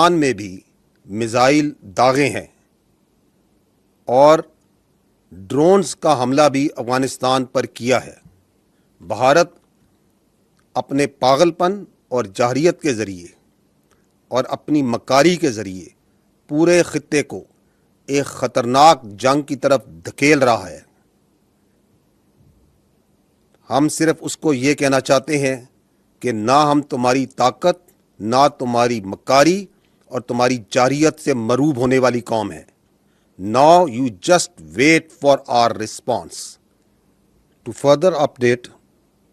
میں بھی میزائل داغے ہیں اور ڈرونز کا حملہ بھی افغانستان پر کیا ہے. بھارت اپنے پاگل پن اور جارحیت کے ذریعے اور اپنی مکاری کے ذریعے پورے خطے کو ایک خطرناک جنگ کی طرف دھکیل رہا ہے. ہم صرف اس کو یہ کہنا چاہتے ہیں کہ نہ ہم تمہاری طاقت، نہ تمہاری مکاری اور تمہاری جارحیت سے مروب ہونے والی قوم ہے. Now you just wait for our response. To further update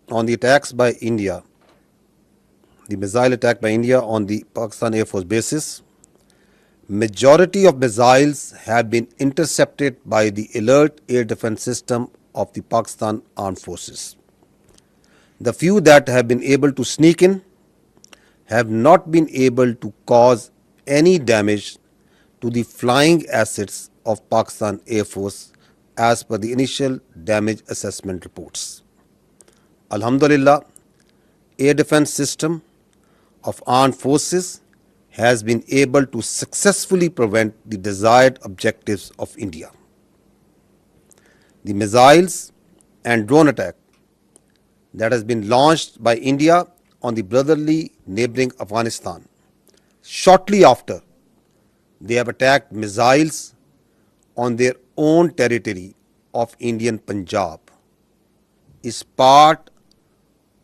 on the attacks by India, the missile attack by India on the Pakistan Air Force bases, majority of missiles have been intercepted by the alert air defense system of the Pakistan Armed Forces. The few that have been able to sneak in have not been able to cause any damage to the flying assets of Pakistan Air Force as per the initial damage assessment reports. Alhamdulillah, air defense system of armed forces has been able to successfully prevent the desired objectives of India. The missiles and drone attack that has been launched by India on the brotherly neighboring Afghanistan, shortly after they have attacked missiles on their own territory of Indian Punjab, is part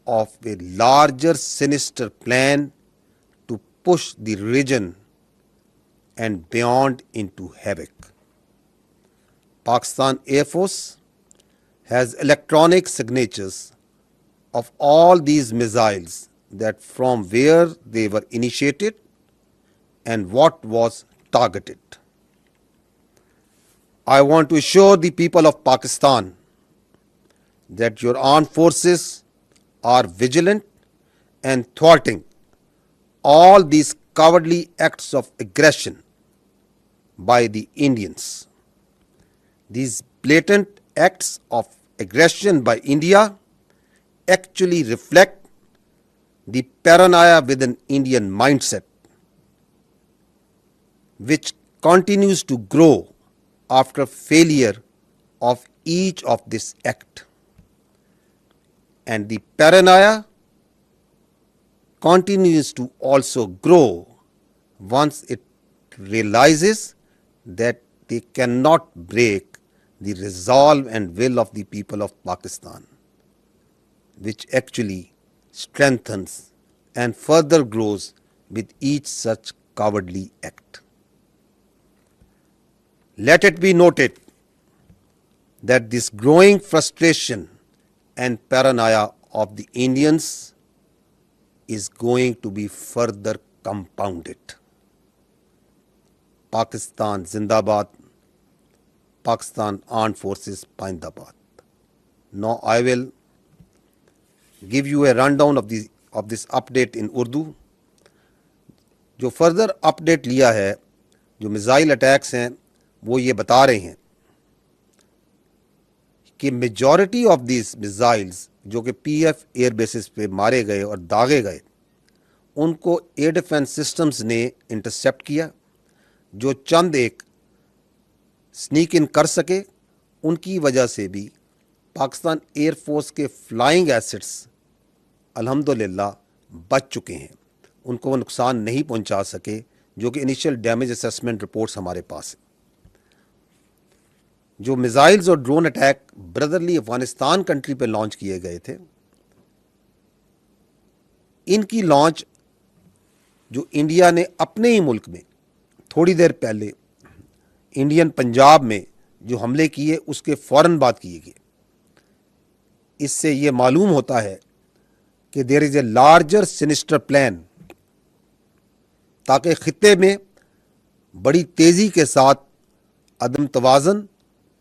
of a larger sinister plan to push the region and beyond into havoc. Pakistan Air Force has electronic signatures of all these missiles, that from where they were initiated and what was targeted. I want to assure the people of Pakistan that your armed forces are vigilant and thwarting all these cowardly acts of aggression by the Indians. These blatant acts of aggression by India actually reflect the paranoia within Indian mindset, which continues to grow after failure of each of this act. And the paranoia continues to also grow once it realizes that they cannot break the resolve and will of the people of Pakistan, which actually strengthens and further grows with each such cowardly act. Let it be noted that this growing frustration and paranoia of the Indians is going to be further compounded. Pakistan Zindabad, Pakistan Armed Forces Pindabad. Now I will give you a rundown of this update in Urdu. جو further update لیا ہے، جو missile attacks ہیں، وہ یہ بتا رہے ہیں کہ میجورٹی آف دیز میزائلز جو کہ پی ایف ایئر بیسز پہ مارے گئے اور داغے گئے، ان کو ایئر ڈیفنس سسٹمز نے انٹرسیپٹ کیا. جو چند ایک سنیک ان کر سکے، ان کی وجہ سے بھی پاکستان ایئر فورس کے فلائنگ ایسٹس الحمدللہ بچ چکے ہیں، ان کو وہ نقصان نہیں پہنچا سکے، جو کہ انیشیل ڈیمیج اسیسمنٹ رپورٹس ہمارے پاس ہیں. جو میزائلز اور ڈرون اٹیک برادرلی افغانستان کنٹری پہ لانچ کیے گئے تھے، ان کی لانچ جو انڈیا نے اپنے ہی ملک میں تھوڑی دیر پہلے انڈین پنجاب میں جو حملے کیے، اس کے فوراً بعد کیے گئے. اس سے یہ معلوم ہوتا ہے کہ دیر از اے لارجر سینسٹر پلان، تاکہ خطے میں بڑی تیزی کے ساتھ عدم توازن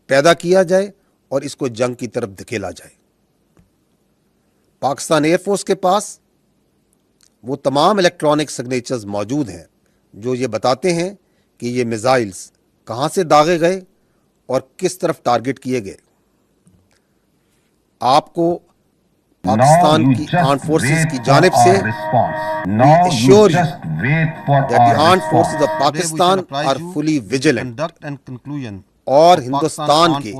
پیدا کیا جائے اور اس کو جنگ کی طرف دھکیلا جائے. پاکستان ایئر فورس کے پاس وہ تمام الیکٹرانک سگنیچرز موجود ہیں جو یہ بتاتے ہیں کہ یہ میزائلز کہاں سے داغے گئے اور کس طرف ٹارگٹ کیے گئے. آپ کو पाकिस्तान की आर्म्ड फोर्सेस की जानिब से we assure you that the armed forces of Pakistan are fully vigilant और हिंदुस्तान के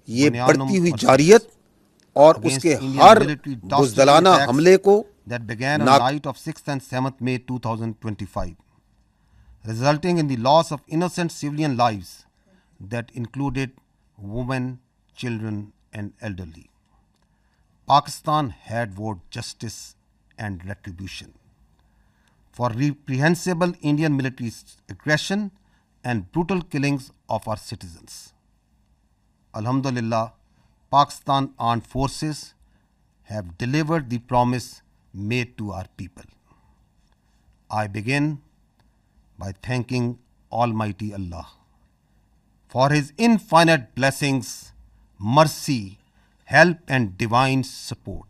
ये बढ़ती हुई जारियत और उसके हर बुज़दिलाना हमले को that began on the night of 6th and 7th May 2025, resulting in the loss of innocent civilian lives that included women, children and elderly. Pakistan had vowed justice and retribution for reprehensible Indian military aggression and brutal killings of our citizens. Alhamdulillah, Pakistan Armed Forces have delivered the promise made to our people. I begin by thanking Almighty Allah for His infinite blessings, mercy, help and divine support,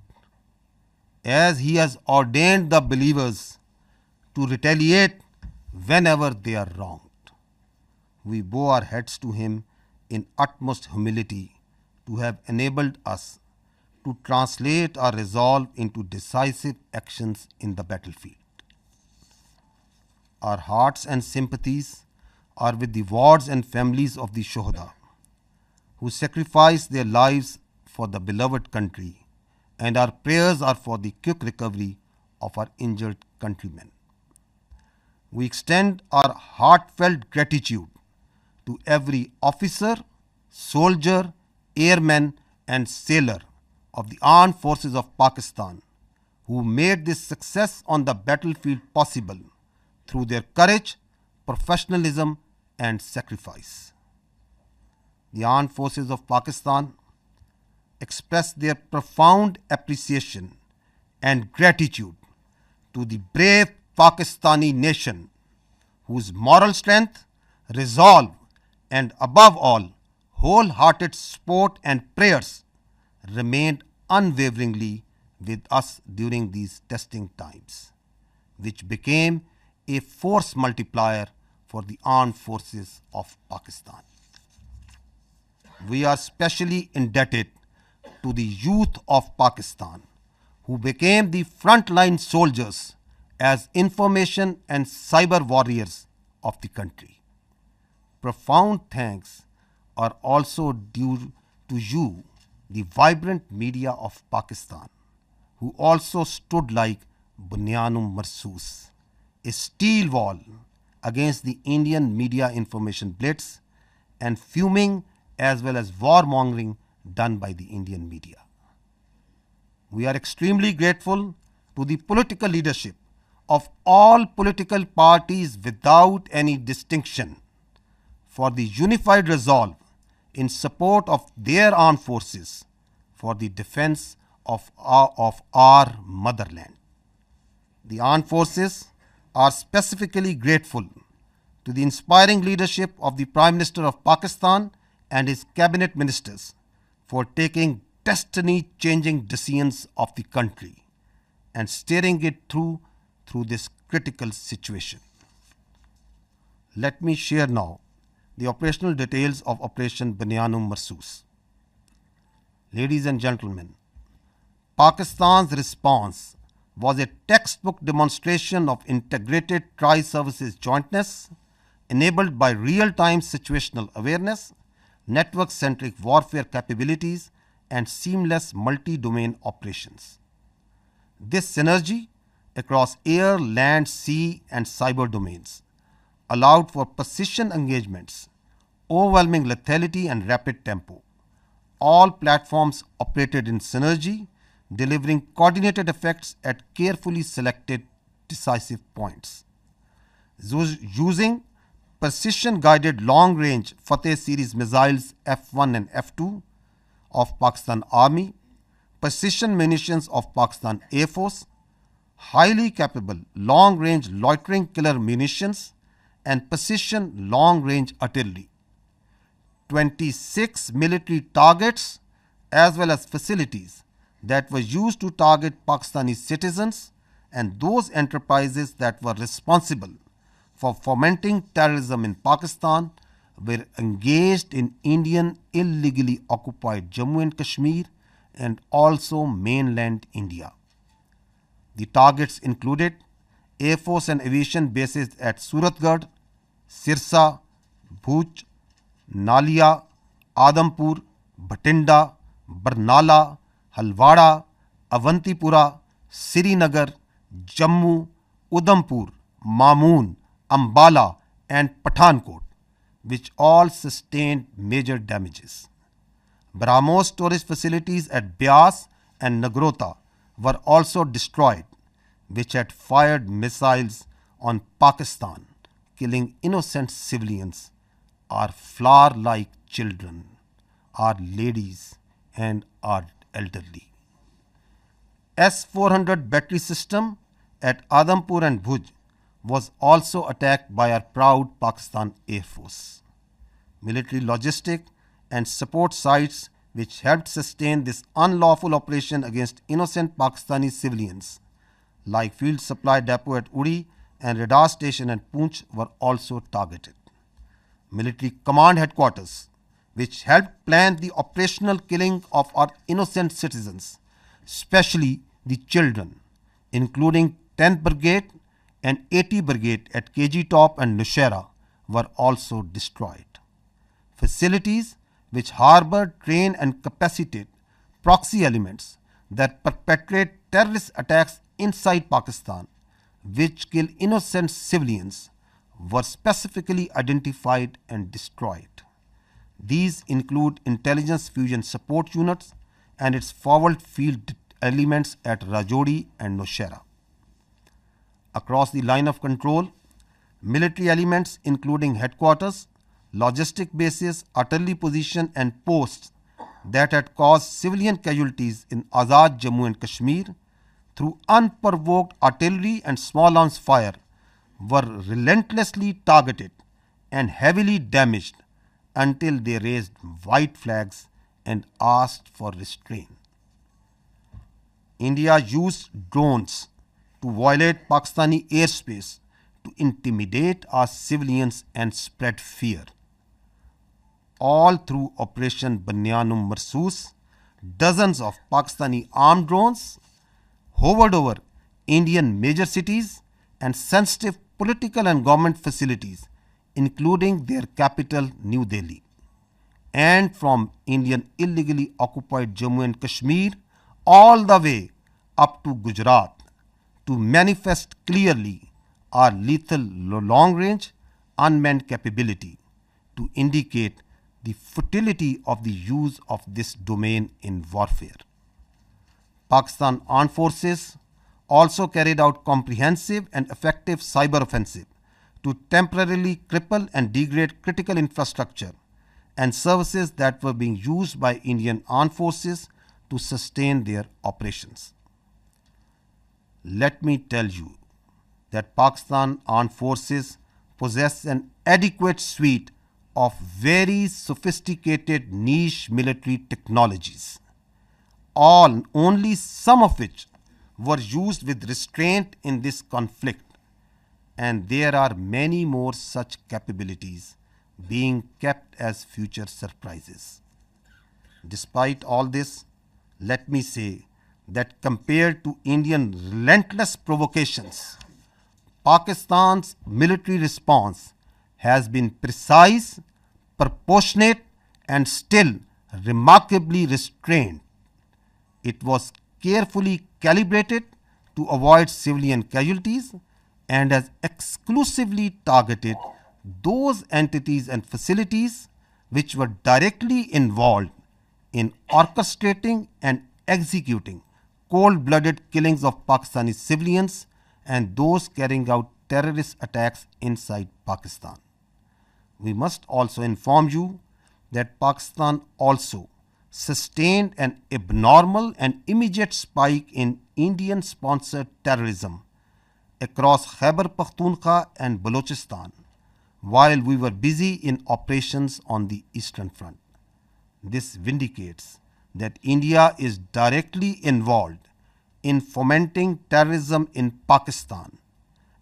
as He has ordained the believers to retaliate whenever they are wronged. We bow our heads to Him in utmost humility to have enabled us to translate our resolve into decisive actions in the battlefield. Our hearts and sympathies are with the wards and families of the Shuhada who sacrificed their lives for the beloved country, and our prayers are for the quick recovery of our injured countrymen. We extend our heartfelt gratitude to every officer, soldier, airman and sailor of the Armed Forces of Pakistan who made this success on the battlefield possible through their courage, professionalism and sacrifice. The Armed Forces of Pakistan express their profound appreciation and gratitude to the brave Pakistani nation whose moral strength, resolve and above all wholehearted support and prayers remained unwaveringly with us during these testing times, which became a force multiplier for the armed forces of Pakistan. We are specially indebted to the youth of Pakistan who became the frontline soldiers as information and cyber warriors of the country. Profound thanks are also due to you, the vibrant media of Pakistan, who also stood like 𝗦𝗵𝗂𝗍𝗳, a steel wall against the Indian media information blitz and fuming as well as warmongering done by the Indian media. We are extremely grateful to the political leadership of all political parties without any distinction for the unified resolve in support of their armed forces for the defense of our motherland. The armed forces are specifically grateful to the inspiring leadership of the Prime Minister of Pakistan and his cabinet ministers for taking destiny-changing decisions of the country and steering it through this critical situation. Let me share now the operational details of Operation 𝗤𝗵𝗂𝗍𝗳. Ladies and gentlemen, Pakistan's response was a textbook demonstration of integrated tri-services jointness enabled by real-time situational awareness, network-centric warfare capabilities and seamless multi-domain operations. This synergy across air, land, sea and cyber domains allowed for precision engagements, overwhelming lethality and rapid tempo. All platforms operated in synergy, delivering coordinated effects at carefully selected decisive points. Using precision-guided long-range Fateh series missiles F1 and F2 of Pakistan Army, precision munitions of Pakistan Air Force, highly capable long-range loitering killer munitions and precision long-range artillery. 26 military targets as well as facilities that were used to target Pakistani citizens and those enterprises that were responsible for fomenting terrorism in Pakistan were engaged in Indian illegally occupied Jammu and Kashmir and also mainland India. The targets included Air Force and aviation bases at Suratgarh, Sirsa, Bhuj, Nalia, Adampur, Bhatinda, Barnala, Halwara, Avantipura, Srinagar, Jammu, Udhampur, Mamoon, Ambala and Pathankot, which all sustained major damages. BrahMos tourist facilities at Beas and Nagrota were also destroyed, which had fired missiles on Pakistan, killing innocent civilians, our flower-like children, our ladies and our elderly. S-400 battery system at Adampur and Bhuj was also attacked by our proud Pakistan Air Force. Military logistic and support sites which helped sustain this unlawful operation against innocent Pakistani civilians like Field Supply Depot at Uri and radar station at Poonch were also targeted. Military command headquarters, which helped plan the operational killing of our innocent citizens, especially the children, including 10th Brigade and 80 Brigade at KG Top and Nowshera, were also destroyed. Facilities which harbor, train and capacitate proxy elements that perpetrate terrorist attacks inside Pakistan, which kill innocent civilians, were specifically identified and destroyed. These include Intelligence Fusion Support Units and its forward field elements at Rajouri and Nowshera. Across the line of control, military elements including headquarters, logistic bases, artillery position and posts that had caused civilian casualties in Azad Jammu and Kashmir through unprovoked artillery and small arms fire were relentlessly targeted and heavily damaged until they raised white flags and asked for restraint. India used drones to violate Pakistani airspace to intimidate our civilians and spread fear. All through Operation Banyan Marsoos, dozens of Pakistani armed drones hovered over Indian major cities and sensitive political and government facilities, including their capital, New Delhi. And from Indian illegally occupied Jammu and Kashmir all the way up to Gujarat to manifest clearly our lethal long-range unmanned capability to indicate the futility of the use of this domain in warfare. Pakistan Armed Forces also carried out comprehensive and effective cyber offensive to temporarily cripple and degrade critical infrastructure and services that were being used by Indian Armed Forces to sustain their operations. Let me tell you that Pakistan Armed Forces possess an adequate suite of very sophisticated niche military technologies, only some of which were used with restraint in this conflict, and there are many more such capabilities being kept as future surprises. Despite all this, let me say that compared to Indian relentless provocations, Pakistan's military response has been precise, proportionate, and still remarkably restrained. It was carefully calibrated to avoid civilian casualties and has exclusively targeted those entities and facilities which were directly involved in orchestrating and executing cold-blooded killings of Pakistani civilians and those carrying out terrorist attacks inside Pakistan. We must also inform you that Pakistan also sustained an abnormal and immediate spike in Indian-sponsored terrorism across Khyber Pakhtunkhwa and Balochistan while we were busy in operations on the Eastern Front. This vindicates that India is directly involved in fomenting terrorism in Pakistan,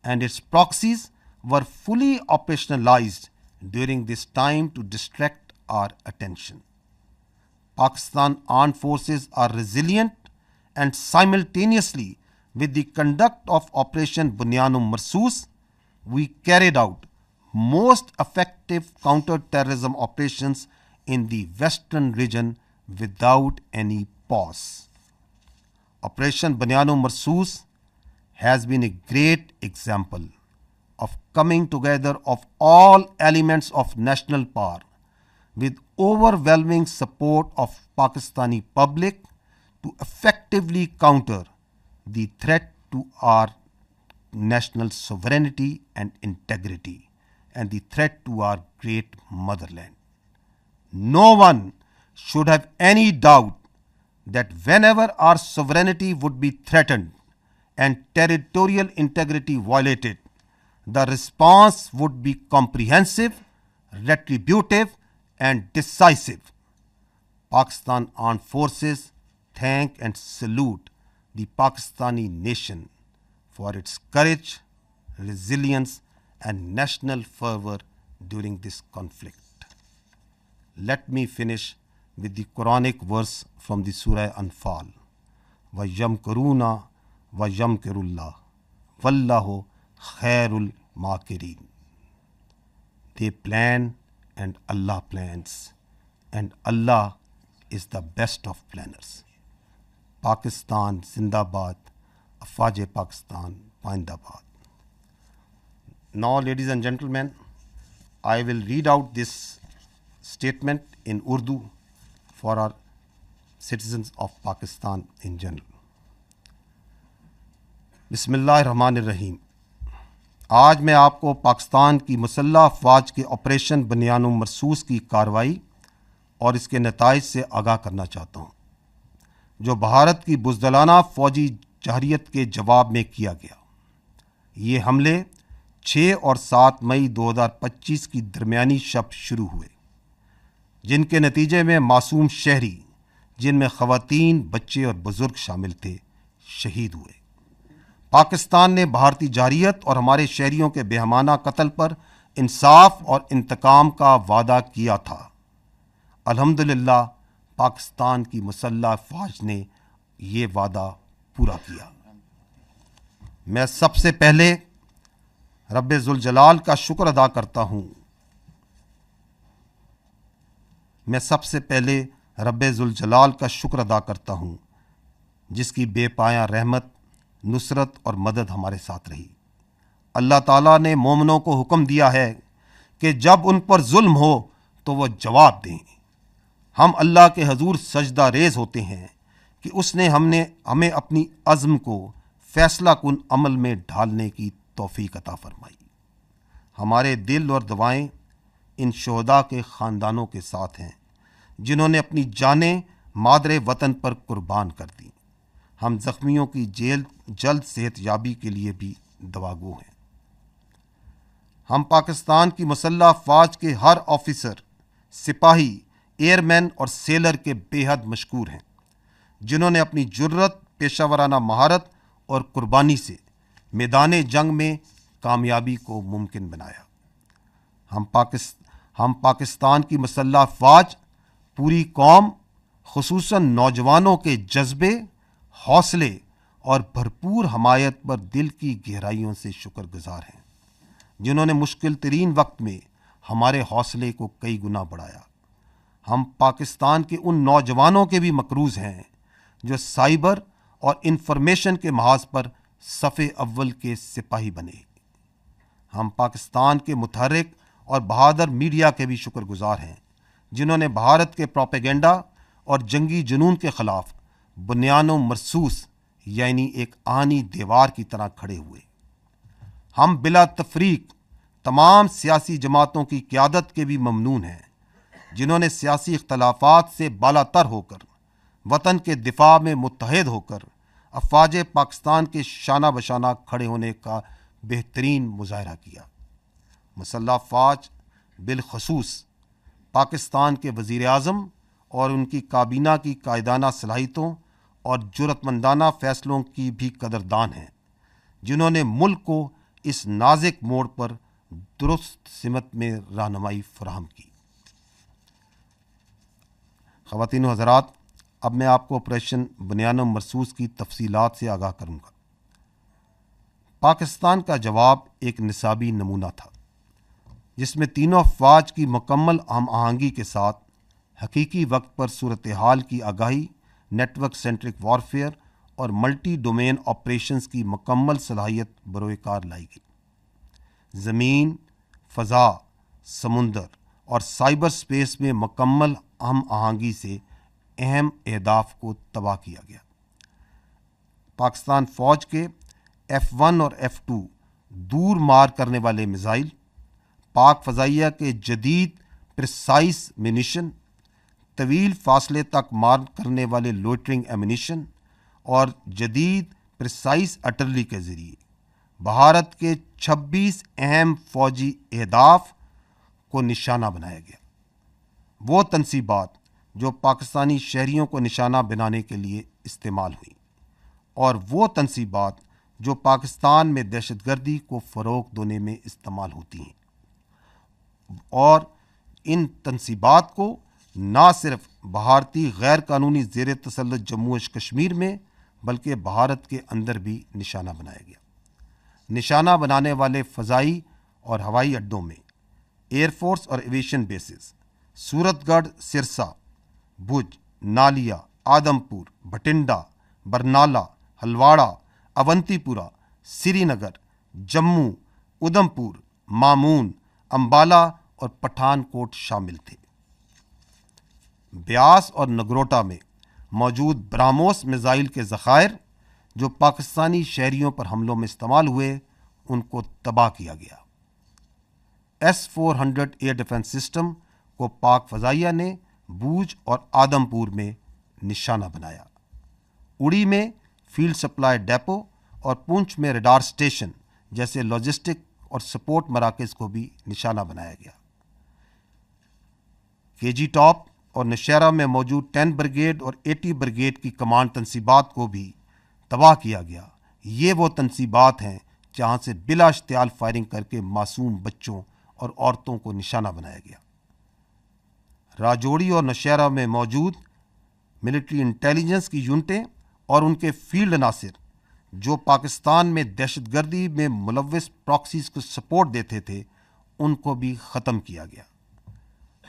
and its proxies were fully operationalized during this time to distract our attention. Pakistan Armed Forces are resilient and simultaneously with the conduct of Operation 𝗦𝗵𝗂𝗧, we carried out most effective counter-terrorism operations in the western region without any pause. Operation 𝗦𝗵𝗂𝗧 has been a great example of coming together of all elements of national power with overwhelming support of Pakistani public to effectively counter the threat to our national sovereignty and integrity and the threat to our great motherland. No one should have any doubt that whenever our sovereignty would be threatened and territorial integrity violated, the response would be comprehensive, retributive, and decisive. Pakistan Armed Forces thank and salute the Pakistani nation for its courage, resilience, and national fervor during this conflict. Let me finish with the Quranic verse from the Surah Anfal. 𝗬𝗏𝗧 وَاللَّهُ خَيْرُ الْمَاكِرِينَ. They plan and Allah plans, and Allah is the best of planners. Pakistan Zindabad, Afaj Pakistan Paindabad. Now, ladies and gentlemen, I will read out this statement in Urdu for our citizens of Pakistan in general. बिस्मिल्लाहिर्रहमानिर्रहीम. आज मैं आपको पाकिस्तान की मुसल्लह अफवाज के operation 𝗦𝗵𝗂𝗧 की कार्रवाई और इसके नताइज से आगाह करना चाहता हूँ, जो भारत की बुज़दिलाना फ़ौजी जहरियत के जवाब में किया गया। ये हमले 6 और 7 मई 2025 की दरमियानी शब शुरू हुए, जिनके नतीजे में मासूम शहरी, जिनमें ख़वातीन, बच्चे और बुज़ुर्ग शामिल थे, शहीद हुए। पाकिस्तान ने भारतीय जहरियत और हमारे शहरियों के बेहमाना कत्ल पर इंसाफ और इंतकाम का वादा किया था। अल्हम्दुलिल्लाह पाकिस्तान की मुसल्लह अफ़वाज ने ये वादा पूरा किया। मैं सबसे पहले रब्बे ज़ुल जलाल का शुक्र अदा करता हूँ। रब्बे ज़ुल जलाल का शुक्र अदा करता हूँ, जिसकी बेपाया रहमत, नुसरत और मदद हमारे साथ रही। अल्लाह ताला ने मोमिनों को हुक्म दिया है कि जब उन पर जुल्म हो तो वो जवाब दें। हम अल्लाह के हजूर सजदा रेज होते हैं कि उसने हमें अपनी अज़्म को फैसला कुन अमल में ढालने की तौफीक अता फरमाई। हमारे दिल और दुआएं इन शोहदा के ख़ानदानों के साथ हैं, जिन्होंने अपनी जानें मादरे वतन पर कुर्बान कर दी। हम ज़ख्मियों की जल्द सेहत याबी के लिए भी दुआगो हैं। हम पाकिस्तान की मुसल्लह अफ़वाज के हर ऑफिसर, सिपाही, एयरमैन और सेलर के बेहद मशकूर हैं, जिन्होंने अपनी जुर्रत, पेशावराना महारत और कुर्बानी से मैदान जंग में कामयाबी को मुमकिन बनाया। हम पाकिस्तान की मुसल्लह अफ़वाज पूरी कौम, खुसूसन नौजवानों के जज्बे, हौसले और भरपूर हमायत पर दिल की गहराइयों से शुक्रगुजार हैं, जिन्होंने मुश्किल तरीन वक्त में हमारे हौसले को कई गुना बढ़ाया। हम पाकिस्तान के उन नौजवानों के भी मकरूज़ हैं जो साइबर और इंफॉर्मेशन के महाज पर सफ़े अव्वल के सिपाही बने। हम पाकिस्तान के मुतहर्रिक और बहादुर मीडिया के भी शुक्रगुजार हैं, जिन्होंने भारत के प्रोपेगेंडा और जंगी जुनून के ख़िलाफ़ 𝗦𝗵𝗂𝗧 यानी एक आनी दीवार की तरह खड़े हुए। हम बिला तफरीक तमाम सियासी जमातों की क़यादत के भी ममनून हैं, जिन्होंने सियासी इख्तलाफात से बालातर होकर वतन के दिफा में मुत्तहद होकर अफ़वाज पाकिस्तान के शाना बशाना खड़े होने का बेहतरीन मुज़ाहरा किया। मुसल्लह अफ़वाज बिलखसूस पाकिस्तान के वज़ीर आज़म और उनकी काबीना की कायदाना सलाहियतों और जुर्रतमंदाना फ़ैसलों की भी कदरदान हैं, जिन्होंने मुल्क को इस नाज़ुक मोड़ पर दुरुस्त सिमत में रहनुमाई फराहम की। خواتین و حضرات، اب میں آپ کو آپریشن بنیان-مرصوص کی تفصیلات سے آگاہ کروں گا۔ پاکستان کا جواب ایک نصابی نمونہ تھا جس میں تینوں افواج کی مکمل ہم آہنگی کے ساتھ حقیقی وقت پر صورتحال کی آگاہی، نیٹ ورک سینٹرک وارفیئر اور ملٹی ڈومین آپریشنز کی مکمل صلاحیت بروئے کار لائی گئی۔ زمین، فضا، سمندر اور سائبر سپیس میں مکمل ہم آہنگی سے اہم اہداف کو تباہ کیا گیا۔ پاکستان فوج کے F-1 اور F-2 دور مار کرنے والے میزائل، پاک فضائیہ کے جدید پریسائز منیشن، طویل فاصلے تک مار کرنے والے لوئٹرنگ ایمونیشن اور جدید پریسائز آرٹلری کے ذریعے بھارت کے 26 اہم فوجی اہداف کو نشانہ بنایا گیا۔ وہ تنصیبات جو پاکستانی شہریوں کو نشانہ بنانے کے لیے استعمال ہوئیں، اور وہ تنصیبات جو پاکستان میں دہشت گردی کو فروغ دینے میں استعمال ہوتی ہیں، اور ان تنصیبات کو نہ صرف بھارتی غیر قانونی زیر تسلط جموں و کشمیر میں بلکہ بھارت کے اندر بھی نشانہ بنایا گیا۔ نشانہ بنانے والے فضائی اور ہوائی اڈوں میں ایئر فورس اور ایویشن بیسز سورت گڑھ، سرسا، بھج، نالیا، آدمپور، بھٹنڈا، برنالہ، ہلواڑہ، اونتی پورہ، سری نگر، جموں، ادھمپور، مامون، امبالہ اور پٹھان کوٹ شامل تھے۔ بیاس اور نگروٹا میں موجود براموس میزائل کے ذخائر جو پاکستانی شہریوں پر حملوں میں استعمال ہوئے، ان کو تباہ کیا گیا۔ S-400 ایئر ڈیفنس سسٹم کو پاک فضائیہ نے بوجھ اور آدمپور میں نشانہ بنایا۔ اڑی میں فیلڈ سپلائی ڈیپو اور پونچھ میں ریڈار اسٹیشن جیسے لاجسٹک اور سپورٹ مراکز کو بھی نشانہ بنایا گیا۔ KG ٹاپ اور نوشہرہ میں موجود 10 بریگیڈ اور 80 بریگیڈ کی کمانڈ تنصیبات کو بھی تباہ کیا گیا۔ یہ وہ تنصیبات ہیں جہاں سے بلا اشتعال فائرنگ کر کے معصوم بچوں اور عورتوں کو نشانہ بنایا گیا۔ راجوڑی اور نوشہرہ میں موجود ملٹری انٹیلیجنس کی یونٹیں اور ان کے فیلڈ عناصر جو پاکستان میں دہشت گردی میں ملوث پراکسیز کو سپورٹ دیتے تھے، ان کو بھی ختم کیا گیا۔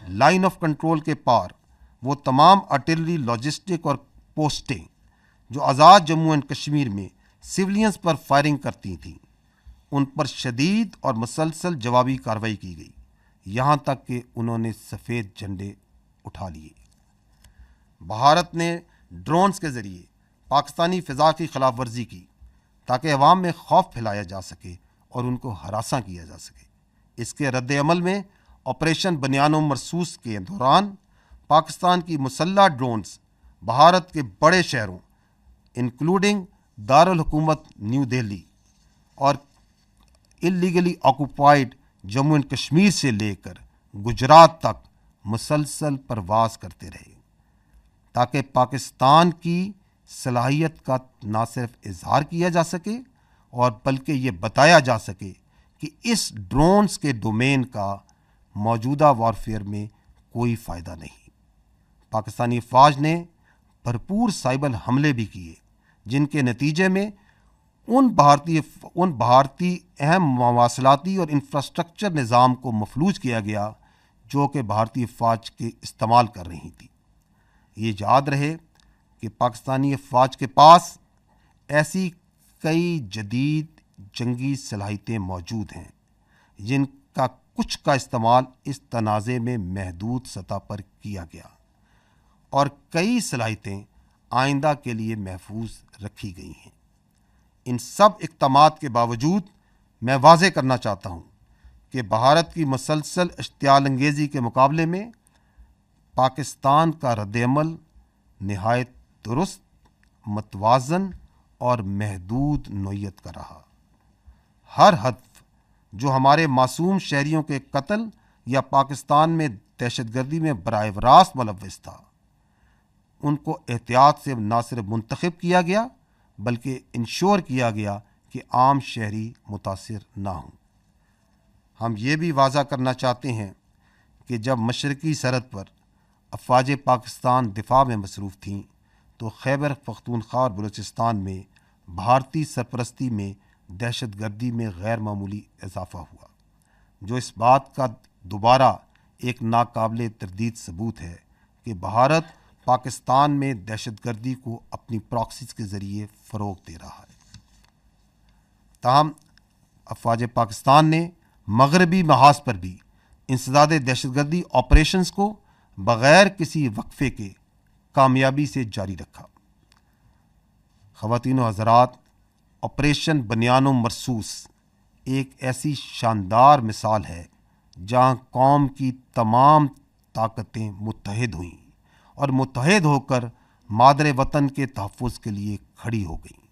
لائن آف کنٹرول کے پار وہ تمام آرٹلری، لاجسٹک اور پوسٹیں جو آزاد جموں اینڈ کشمیر میں سولینز پر فائرنگ کرتی تھیں، ان پر شدید اور مسلسل جوابی کارروائی کی گئی، یہاں تک کہ انہوں نے سفید جھنڈے اٹھا لیے۔ بھارت نے ڈرونز کے ذریعے پاکستانی فضا کی خلاف ورزی کی تاکہ عوام میں خوف پھیلایا جا سکے اور ان کو ہراساں کیا جا سکے۔ اس کے رد عمل میں آپریشن بنیان-مرصوص کے دوران پاکستان کی مسلح ڈرونز بھارت کے بڑے شہروں انکلوڈنگ دارالحکومت نیو دہلی اور اللیگلی آکوپائڈ جموں اینڈ کشمیر سے لے کر گجرات تک مسلسل پرواز کرتے رہے، تاکہ پاکستان کی صلاحیت کا نہ صرف اظہار کیا جا سکے اور بلکہ یہ بتایا جا سکے کہ اس ڈرونز کے ڈومین کا موجودہ وارفیئر میں کوئی فائدہ نہیں۔ پاکستانی فوج نے بھرپور سائبر حملے بھی کیے، جن کے نتیجے میں ان بھارتی اہم مواصلاتی اور انفراسٹرکچر نظام کو مفلوج کیا گیا جو کہ بھارتی افواج کے استعمال کر رہی تھی۔ یہ یاد رہے کہ پاکستانی افواج کے پاس ایسی کئی جدید جنگی صلاحیتیں موجود ہیں جن کا کچھ کا استعمال اس تنازع میں محدود سطح پر کیا گیا، اور کئی صلاحیتیں آئندہ کے لیے محفوظ رکھی گئی ہیں۔ ان سب اقدامات کے باوجود میں واضح کرنا چاہتا ہوں کہ بھارت کی مسلسل اشتعال انگیزی کے مقابلے میں پاکستان کا رد عمل نہایت درست، متوازن اور محدود نوعیت کا رہا۔ ہر ہدف جو ہمارے معصوم شہریوں کے قتل یا پاکستان میں دہشت گردی میں براہ راست ملوث تھا، ان کو احتیاط سے نہ صرف منتخب کیا گیا بلکہ انشور کیا گیا کہ عام شہری متاثر نہ ہوں۔ ہم یہ بھی واضح کرنا چاہتے ہیں کہ جب مشرقی سرحد پر افواج پاکستان دفاع میں مصروف تھیں تو خیبر پختونخوا اور بلوچستان میں بھارتی سرپرستی میں دہشت گردی میں غیر معمولی اضافہ ہوا، جو اس بات کا دوبارہ ایک ناقابل تردید ثبوت ہے کہ بھارت پاکستان میں دہشت گردی کو اپنی پراکسیز کے ذریعے فروغ دے رہا ہے۔ تاہم افواج پاکستان نے مغربی محاذ پر بھی انسداد دہشت گردی آپریشنز کو بغیر کسی وقفے کے کامیابی سے جاری رکھا۔ خواتین و حضرات، آپریشن بنیان و مرصوص ایک ایسی شاندار مثال ہے جہاں قوم کی تمام طاقتیں متحد ہوئیں اور متحد ہو کر مادر وطن کے تحفظ کے لیے کھڑی ہو گئیں۔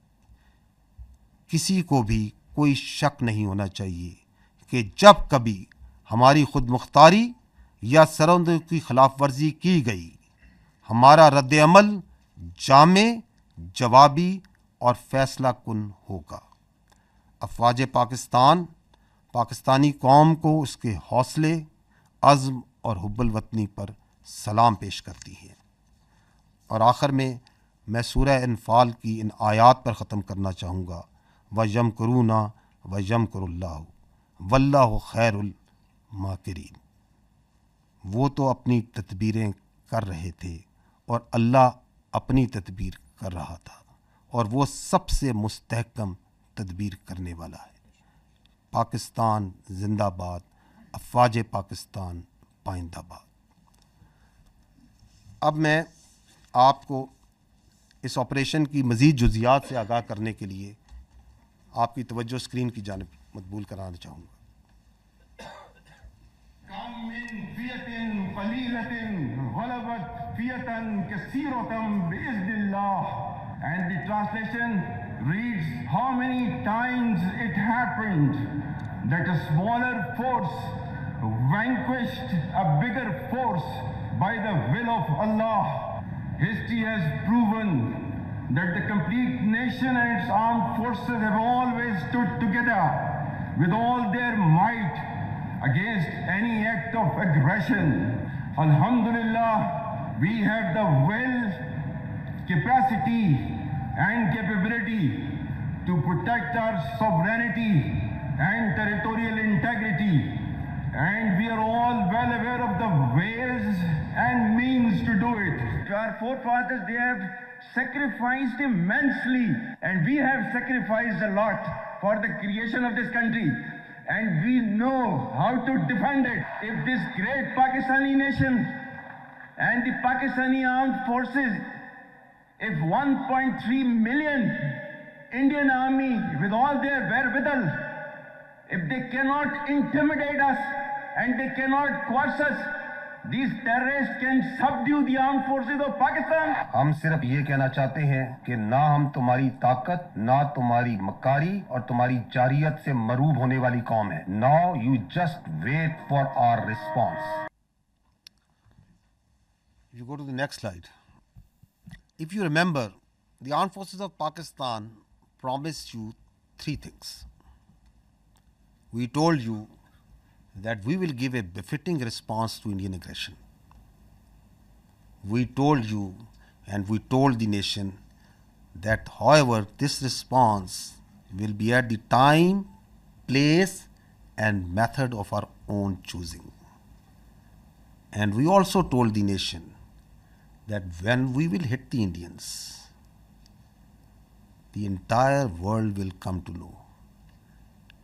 کسی کو بھی کوئی شک نہیں ہونا چاہیے کہ جب کبھی ہماری خود مختاری یا سرحدوں کی خلاف ورزی کی گئی، ہمارا رد عمل جامع، جوابی اور فیصلہ کن ہوگا۔ افواج پاکستان پاکستانی قوم کو اس کے حوصلے، عزم اور حب الوطنی پر سلام پیش کرتی ہے۔ اور آخر میں سورہ انفال کی ان آیات پر ختم کرنا چاہوں گا، وَيَمْكُرُونَ وَيَمْكُرُ اللَّهُ وَاللَّهُ خَيْرُ الْمَاكِرِينَ۔ وہ تو اپنی تدبیریں کر رہے تھے اور اللہ اپنی تدبیر کر رہا تھا، اور وہ سب سے مستحکم تدبیر کرنے والا ہے۔ پاکستان زندہ باد، افواج پاکستان پائندہ باد۔ اب میں آپ کو اس آپریشن کی مزید جزیات سے آگاہ کرنے کے لیے آپ کی توجہ اسکرین کی جانب مقبول کرانا چاہوں گا۔ كم من فئة قليلة غلبت فئة كثيرة بإذن الله. And the translation reads, how many times it happened that a smaller force vanquished a bigger force by the will of Allah. History has proven that the complete nation and its armed forces have always stood together with all their might against any act of aggression. Alhamdulillah, we have the will, capacity and capability to protect our sovereignty and territorial integrity, and we are all well aware of the ways and means to do it. Our forefathers, they have sacrificed immensely, and we have sacrificed a lot for the creation of this country, and we know how to defend it. If this great Pakistani nation and the Pakistani armed forces, if 1.3 million Indian army with all their wherewithal, if they cannot intimidate us and they cannot coerce us, these terrorists can subdue the armed forces of Pakistan. ہم صرف یہ کہنا چاہتے ہیں کہ نہ ہم تمہاری طاقت، نہ تمہاری مکاری اور تمہاری جارحیت سے مروب ہونے والی قوم ہے۔ Now you just wait for our response. You go to the next slide. If you remember, the armed forces of Pakistan promised you three things. We told you that we will give a befitting response to Indian aggression. We told you and we told the nation that, however, this response will be at the time, place, and method of our own choosing. And we also told the nation that when we will hit the Indians, the entire world will come to know.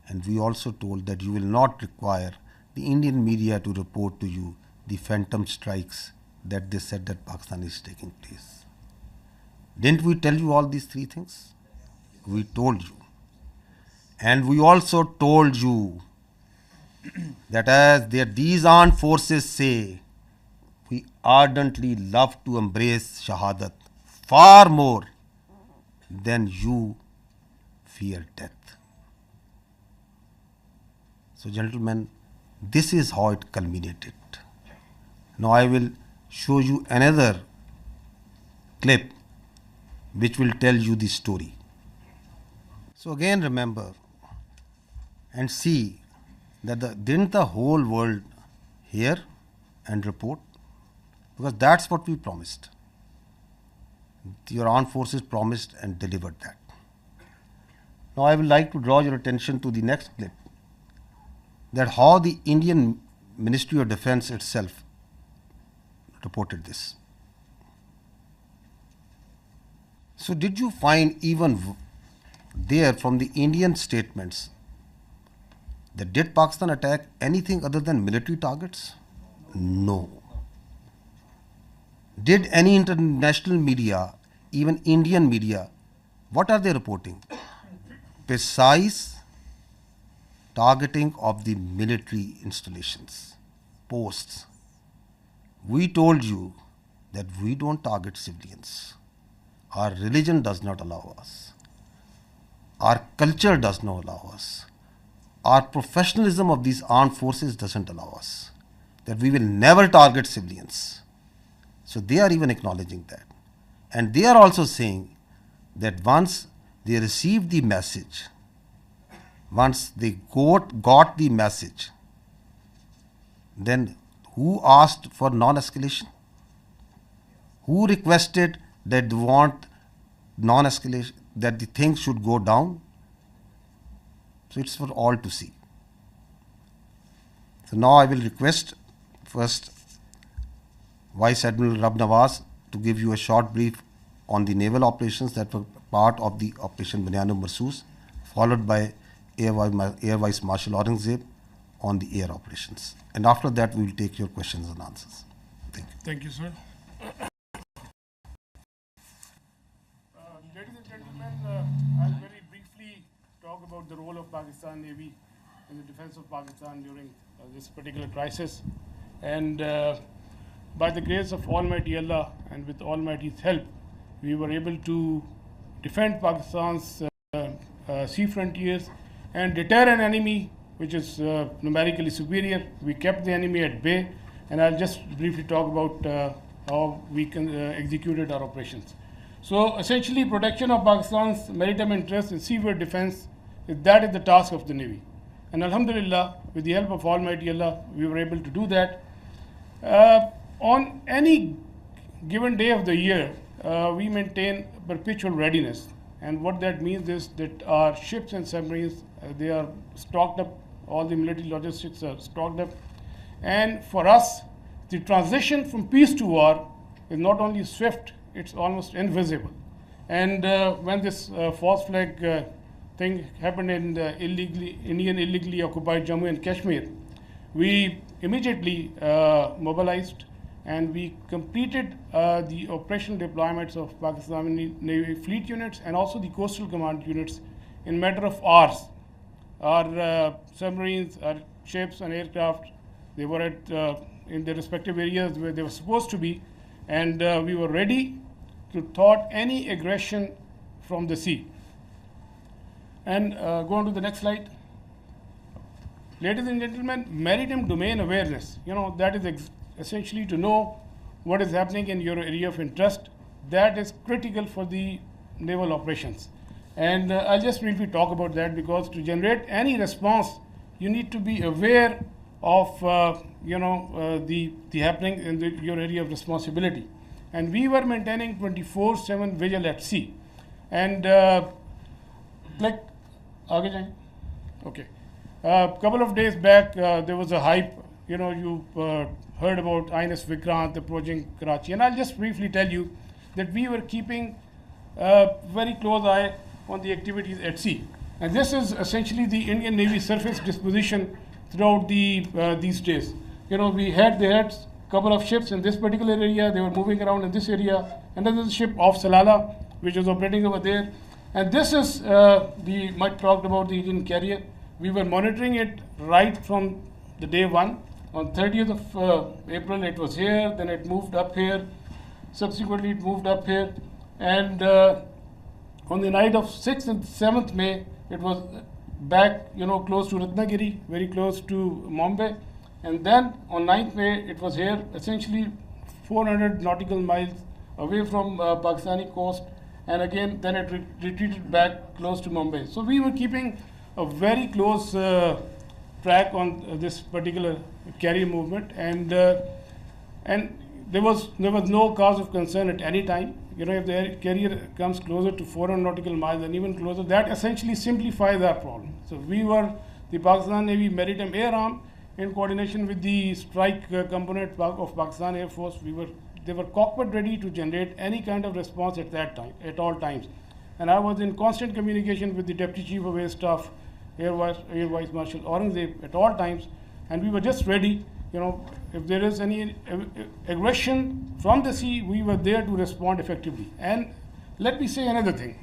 And we also told that you will not require the Indian media to report to you the phantom strikes that they said that Pakistan is taking place. Didn't we tell you all these three things? We told you. And we also told you that as these armed forces say, we ardently love to embrace Shahadat far more than you fear death. So, gentlemen, this is how it culminated. Now I will show you another clip which will tell you the story. So again remember and see that didn't the whole world hear and report? because that's what we promised. Your armed forces promised and delivered that. Now I would like to draw your attention to the next clip, that how the Indian Ministry of Defence itself reported this. So did you find even there from the Indian statements that did Pakistan attack anything other than military targets? No. Did any international media, even Indian media, what are they reporting? Precise targeting of the military installations, posts. We told you that we don't target civilians. Our religion does not allow us. Our culture does not allow us. Our professionalism of these armed forces doesn't allow us. That we will never target civilians. So they are even acknowledging that. And they are also saying that once they received the message, once they got the message, then who asked for non-escalation? Who requested that they want non-escalation, that the things should go down? So it's for all to see. So now I will request first Vice Admiral 𝗵𝗵𝗂𝗶 to give you a short brief on the naval operations that were part of the Operation 𝗦𝗵𝗂𝗍𝗳, followed by Air Vice Marshal 𝗬𝗏𝗍𝗂 on the air operations. And after that, we will take your questions and answers. Thank you. Thank you, sir. Ladies and gentlemen, I'll very briefly talk about the role of Pakistan Navy in the defense of Pakistan during this particular crisis. And by the grace of Almighty Allah and with Almighty's help, we were able to defend Pakistan's sea frontiers and deter an enemy which is numerically superior. We kept the enemy at bay, and I'll just briefly talk about how we executed our operations. So essentially, protection of Pakistan's maritime interests and seaworld defense is the task of the Navy. And Alhamdulillah, with the help of Almighty Allah, we were able to do that. On any given day of the year, we maintain perpetual readiness. And what that means is that our ships and submarines, they are stocked up, all the military logistics are stocked up. And for us, the transition from peace to war is not only swift, it's almost invisible. And when this false flag thing happened in the Indian illegally occupied Jammu and Kashmir, we immediately mobilized and we completed the operational deployments of Pakistani Navy fleet units and also the coastal command units in a matter of hours. Our submarines, our ships and aircraft, they were in their respective areas where they were supposed to be, and we were ready to thwart any aggression from the sea. And go on to the next slide. Ladies and gentlemen, maritime domain awareness, that is essentially to know what is happening in your area of interest. That is critical for the naval operations. And I'll just briefly talk about that, because to generate any response, you need to be aware of the happening in your area of responsibility. And we were maintaining 24/7 vigil at sea. And okay. A couple of days back, there was a hype. You heard about 𝗖𝗵𝗂𝗍𝗶 approaching Karachi. And I'll just briefly tell you that we were keeping a very close eye on the activities at sea. And this is essentially the Indian Navy surface disposition throughout these days. We had a couple of ships in this particular area. They were moving around in this area. Another ship off Salalah, which was operating over there. And this is Mike talked about the Indian carrier. We were monitoring it right from the day one. On 30th of April, it was here. Then it moved up here. Subsequently, it moved up here. And on the night of 6th and 7th May, it was back, close to Ratnagiri, very close to Mumbai. And then on 9th May, it was here, essentially 400 nautical miles away from Pakistani coast. And again, then it retreated back close to Mumbai. So we were keeping a very close track on this particular carrier movement. And there was no cause of concern at any time. You know, if the carrier comes closer to 400 nautical miles and even closer, that essentially simplifies our problem. So we were, the Pakistan Navy Maritime Air Arm, in coordination with the strike component of Pakistan Air Force, they were cockpit ready to generate any kind of response at that time, at all times. And I was in constant communication with the Deputy Chief of Air Staff, Air Vice Marshal 𝗬𝗏𝗧𝗏 at all times, and we were just ready. You know, if there is any aggression from the sea, we were there to respond effectively. And let me say another thing.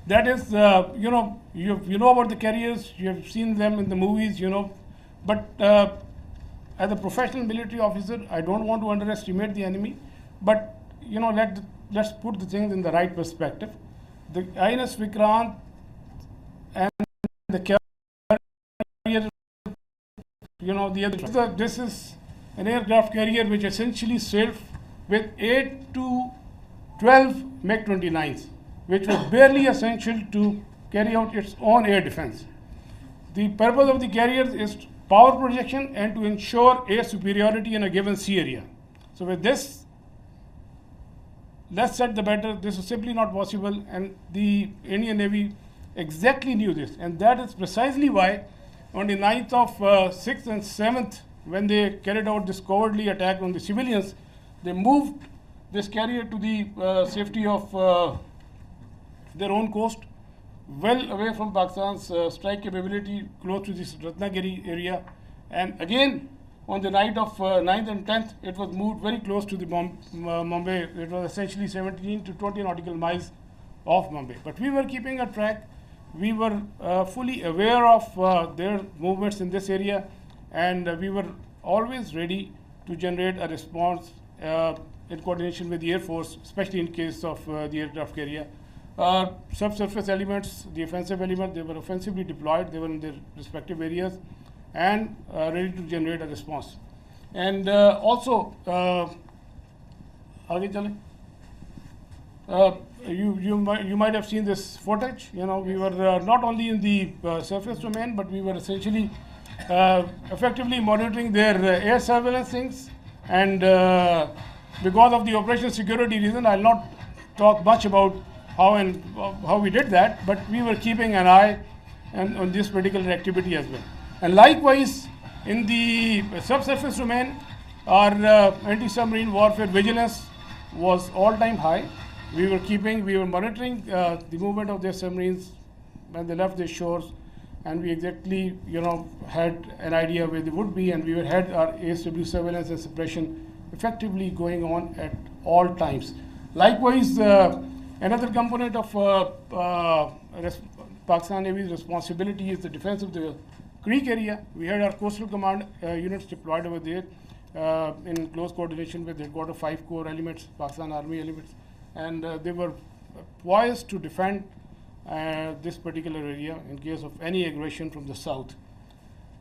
That is, you know, you know about the carriers, you have seen them in the movies, you know, but as a professional military officer, I don't want to underestimate the enemy, but, you know, let's put the things in the right perspective. The INS Vikrant and the carrier, you know, this is an aircraft carrier which essentially sailed with 8 to 12 MiG-29s, which was barely essential to carry out its own air defense. The purpose of the carriers is power projection and to ensure air superiority in a given sea area. So with this, less said the better. This is simply not possible, and the Indian Navy exactly knew this, and that is precisely why on the 9th of 6th and 7th, when they carried out this cowardly attack on the civilians, they moved this carrier to the safety of their own coast, well away from Pakistan's strike capability, close to this Ratnagiri area. And again, on the night of 9th and 10th, it was moved very close to the Mumbai. It was essentially 17 to 20 nautical miles off Mumbai. But we were keeping a track. We were fully aware of their movements in this area, and we were always ready to generate a response in coordination with the Air Force, especially in case of the aircraft carrier. Subsurface elements, the offensive element, they were offensively deployed. They were in their respective areas and ready to generate a response. And also, you might have seen this footage. You know, we were not only in the surface domain, but we were essentially effectively monitoring their air surveillance things. And because of the operational security reason, I'll not talk much about how we did that, but we were keeping an eye on this particular activity as well. And likewise, in the subsurface domain, our anti-submarine warfare vigilance was all-time high. We were monitoring the movement of their submarines when they left their shores, and we exactly, you know, had an idea where they would be, and we had our ASW surveillance and suppression effectively going on at all times. Likewise, another component of Pakistan Navy's responsibility is the defense of the Creek area. We had our coastal command units deployed over there in close coordination with headquarters 5 Corps elements, Pakistan Army elements, and they were poised to defend this particular area in case of any aggression from the south.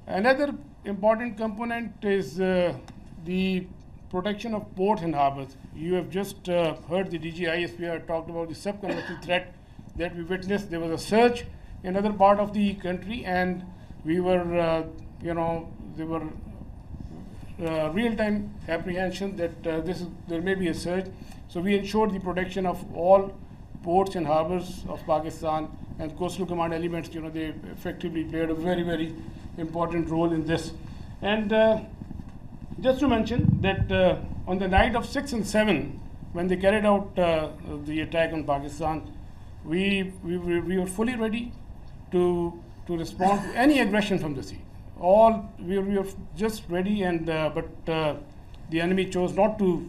Another important component is the protection of ports and harbors. You have just heard the DGISPR talked about the subconventional threat that we witnessed. There was a surge in other part of the country, and we were, you know, there were real-time apprehension that there may be a surge. So we ensured the protection of all ports and harbors of Pakistan, and coastal command elements, you know, they effectively played a very, very important role in this. And just to mention that on the night of 6 and 7, when they carried out the attack on Pakistan, we were fully ready to respond to any aggression from the sea. We were just ready, and but the enemy chose not to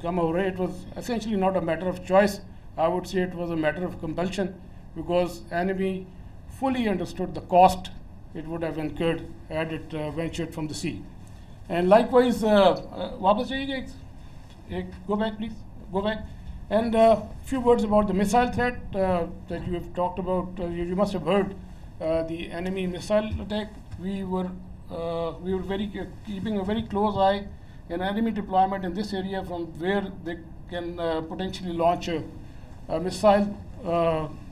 come over. It was essentially not a matter of choice. I would say it was a matter of compulsion, because enemy fully understood the cost it would have incurred had it ventured from the sea. And likewise, वापस जाइएगा, go back please, go back. And a few words about the missile threat that you have talked about. You must have heard the enemy missile attack. We were keeping a very close eye on enemy deployment in this area, from where they can potentially launch a missile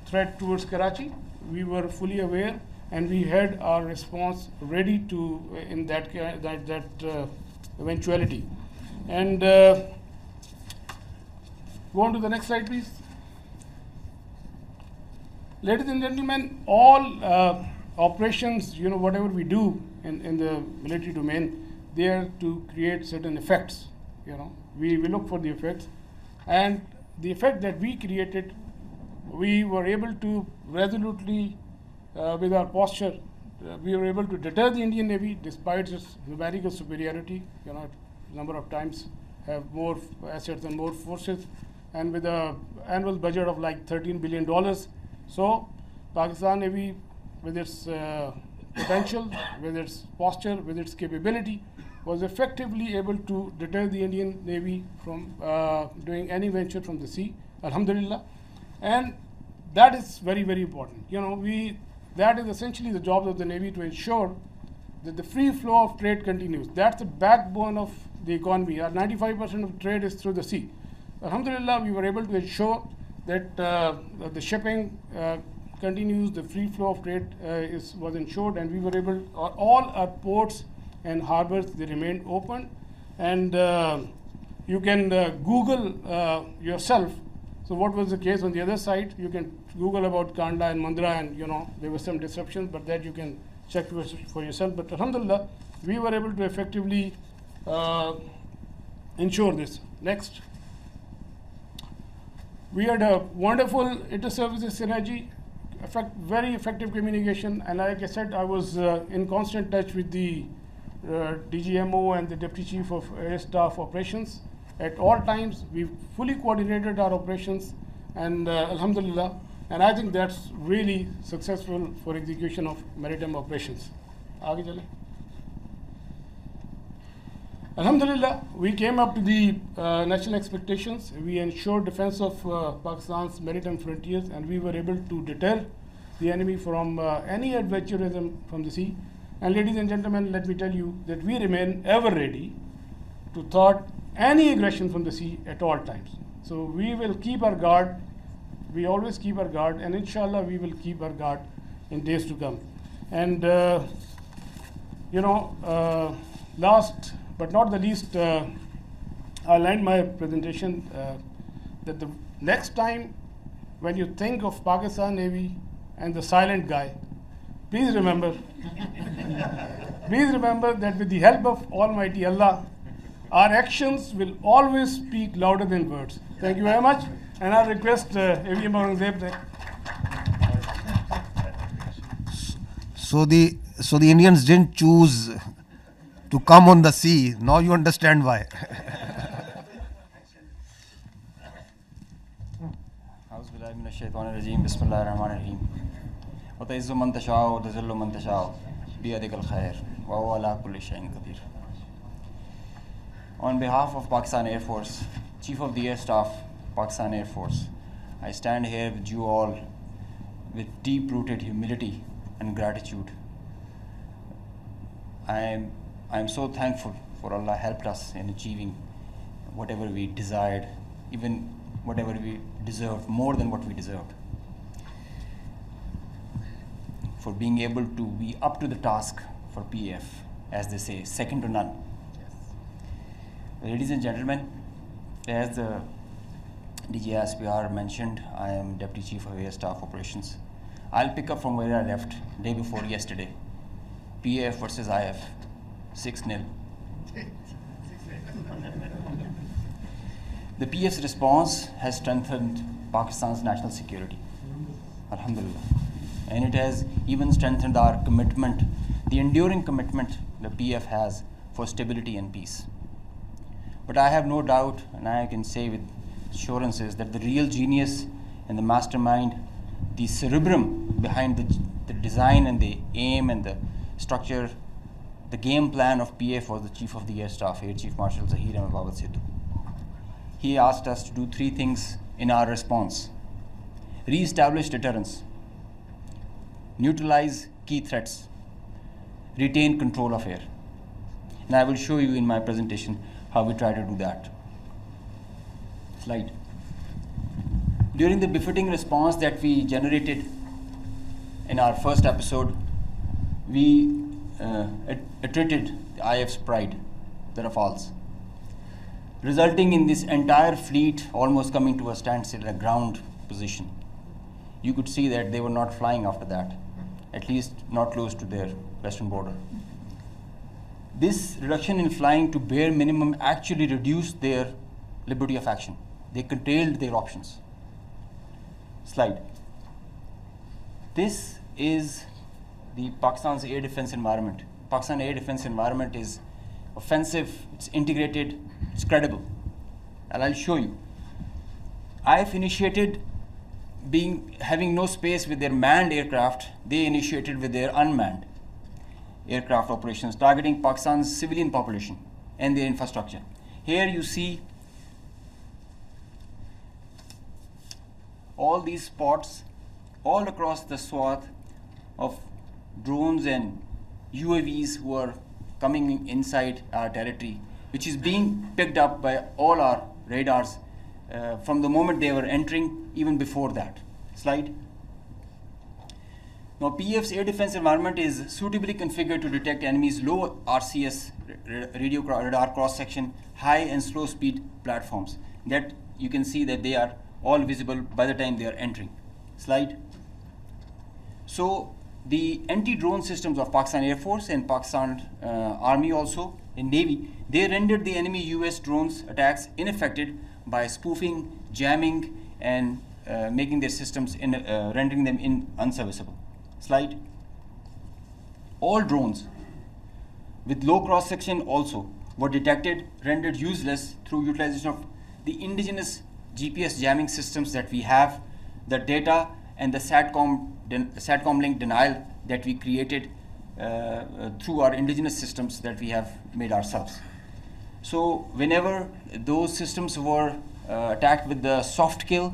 threat towards Karachi. We were fully aware, and we had our response ready to in that eventuality. And go on to the next slide, please. Ladies and gentlemen, all operations, whatever we do in the military domain, they are to create certain effects. We look for the effects, and the effect that we created, we were able to resolutely, with our posture, we were able to deter the Indian Navy despite its numerical superiority. Number of times have more assets and more forces, and with an annual budget of like $13 billion. So Pakistan Navy, with its potential, with its posture, with its capability, was effectively able to deter the Indian Navy from doing any venture from the sea, alhamdulillah. And that is very, very important. That is essentially the job of the Navy, to ensure that the free flow of trade continues. That's the backbone of the economy. Our 95% of trade is through the sea. Alhamdulillah, we were able to ensure that the shipping continues, the free flow of trade was ensured, and we were able, all our ports and harbors, they remained open. And you can Google yourself. So what was the case on the other side? You can Google about Kandla and Mundra, and there was some disruptions, but that you can check for yourself. But alhamdulillah, we were able to effectively ensure this. Next. We had a wonderful inter-services synergy, very effective communication, and like I said, I was in constant touch with the DGMO and the Deputy Chief of Air Staff Operations. At all times, we fully coordinated our operations, and alhamdulillah, and I think that's really successful for execution of maritime operations. Aage chale. Alhamdulillah, we came up to the national expectations. We ensured defense of Pakistan's maritime frontiers, and we were able to deter the enemy from any adventurism from the sea. And ladies and gentlemen, let me tell you that we remain ever ready to thwart any aggression from the sea at all times. So we will keep our guard. We always keep our guard, and inshallah we will keep our guard in days to come. And last but not the least, I'll end my presentation that the next time when you think of Pakistan Navy and the silent guy, please remember that with the help of Almighty Allah, our actions will always speak louder than words. Thank you very much, and I request 𝗬𝗵𝗂𝗶𝗵. So the Indians didn't choose to come on the sea. Now you understand why. 𝗬𝗵𝗂𝗶𝗵𝗵𝗿𝗆 بسم-الله-الرحمن-الرحيم. وتعز من تشاء وتذل من تشاء بيدك الخير وهو على كل شيء قدير. On behalf of Pakistan Air Force, Chief of the Air Staff, Pakistan Air Force, I stand here with you all with deep-rooted humility and gratitude. I am so thankful for Allah helped us in achieving whatever we desired, even whatever we deserved, more than what we deserved. For being able to be up to the task for PF, as they say, second to none. Ladies and gentlemen, as the DGSPR mentioned, I am Deputy Chief of Air Staff Operations. I'll pick up from where I left day before yesterday. PF versus IF, 6-0. The PF's response has strengthened Pakistan's national security, alhamdulillah. And it has even strengthened our commitment, the enduring commitment the PF has for stability and peace. But I have no doubt, and I can say with assurances, that the real genius and the mastermind, the cerebrum behind the design and the aim and the structure, the game plan of PF was the Chief of the Air Staff, Air Chief Marshal 𝗬𝗵𝗂𝗍𝗓. He asked us to do 3 things in our response: re-establish deterrence, neutralize key threats, retain control of air. And I will show you in my presentation how we try to do that. Slide. During the befitting response that we generated in our first episode, we attrited the IF's pride, the Rafales. resulting in this entire fleet almost coming to a standstill, a ground position. You could see that they were not flying after that, at least not close to their western border. This reduction in flying to bare minimum actually reduced their liberty of action. They curtailed their options. Slide. This is the Pakistan's air defense environment. Pakistan air defense environment is offensive, it's integrated, it's credible. And I'll show you. IF initiated having no space with their manned aircraft, they initiated with their unmanned aircraft operations, targeting Pakistan's civilian population and their infrastructure. Here you see all these spots all across the swath of drones and UAVs who are coming inside our territory, which is being picked up by all our radars from the moment they were entering, even before that. Slide. Now, PF's air defense environment is suitably configured to detect enemies' low RCS radio radar cross-section, high and slow speed platforms. That you can see that they are all visible by the time they are entering. Slide. So the anti-drone systems of Pakistan Air Force and Pakistan Army also and Navy, they rendered the enemy US drones attacks ineffective by spoofing, jamming, and making their systems rendering them unserviceable. Slide. All drones with low cross section also were detected, rendered useless through utilization of the indigenous GPS jamming systems that we have, the data and the SATCOM link denial that we created through our indigenous systems that we have made ourselves. So whenever those systems were attacked with the soft kill,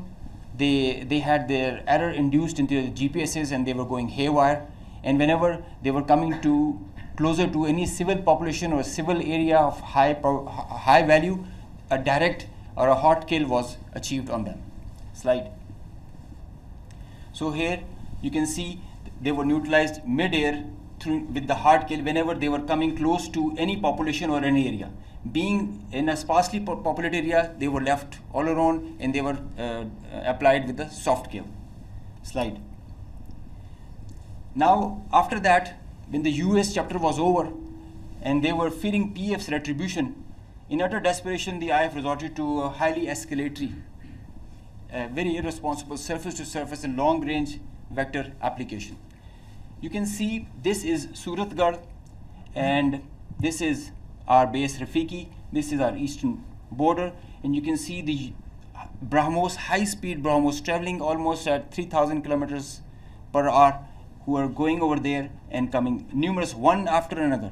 they had their error induced into the GPSs and they were going haywire. And whenever they were coming closer to any civil population or civil area of high value, a direct or a hot kill was achieved on them. Slide. So here you can see they were neutralized mid-air with the hard kill whenever they were coming close to any population or any area. Being in a sparsely populated area, they were left all alone and they were applied with the soft kill. Slide. Now, after that, when the US chapter was over and they were fearing PF's retribution, in utter desperation, the IF resorted to a highly escalatory, very irresponsible surface-to-surface and long-range vector application. You can see this is Suratgarh and this is our base Rafiqi. This is our eastern border, and you can see the BrahMos, high-speed BrahMos traveling almost at 3,000 kilometers per hour, who are going over there and coming numerous one after another.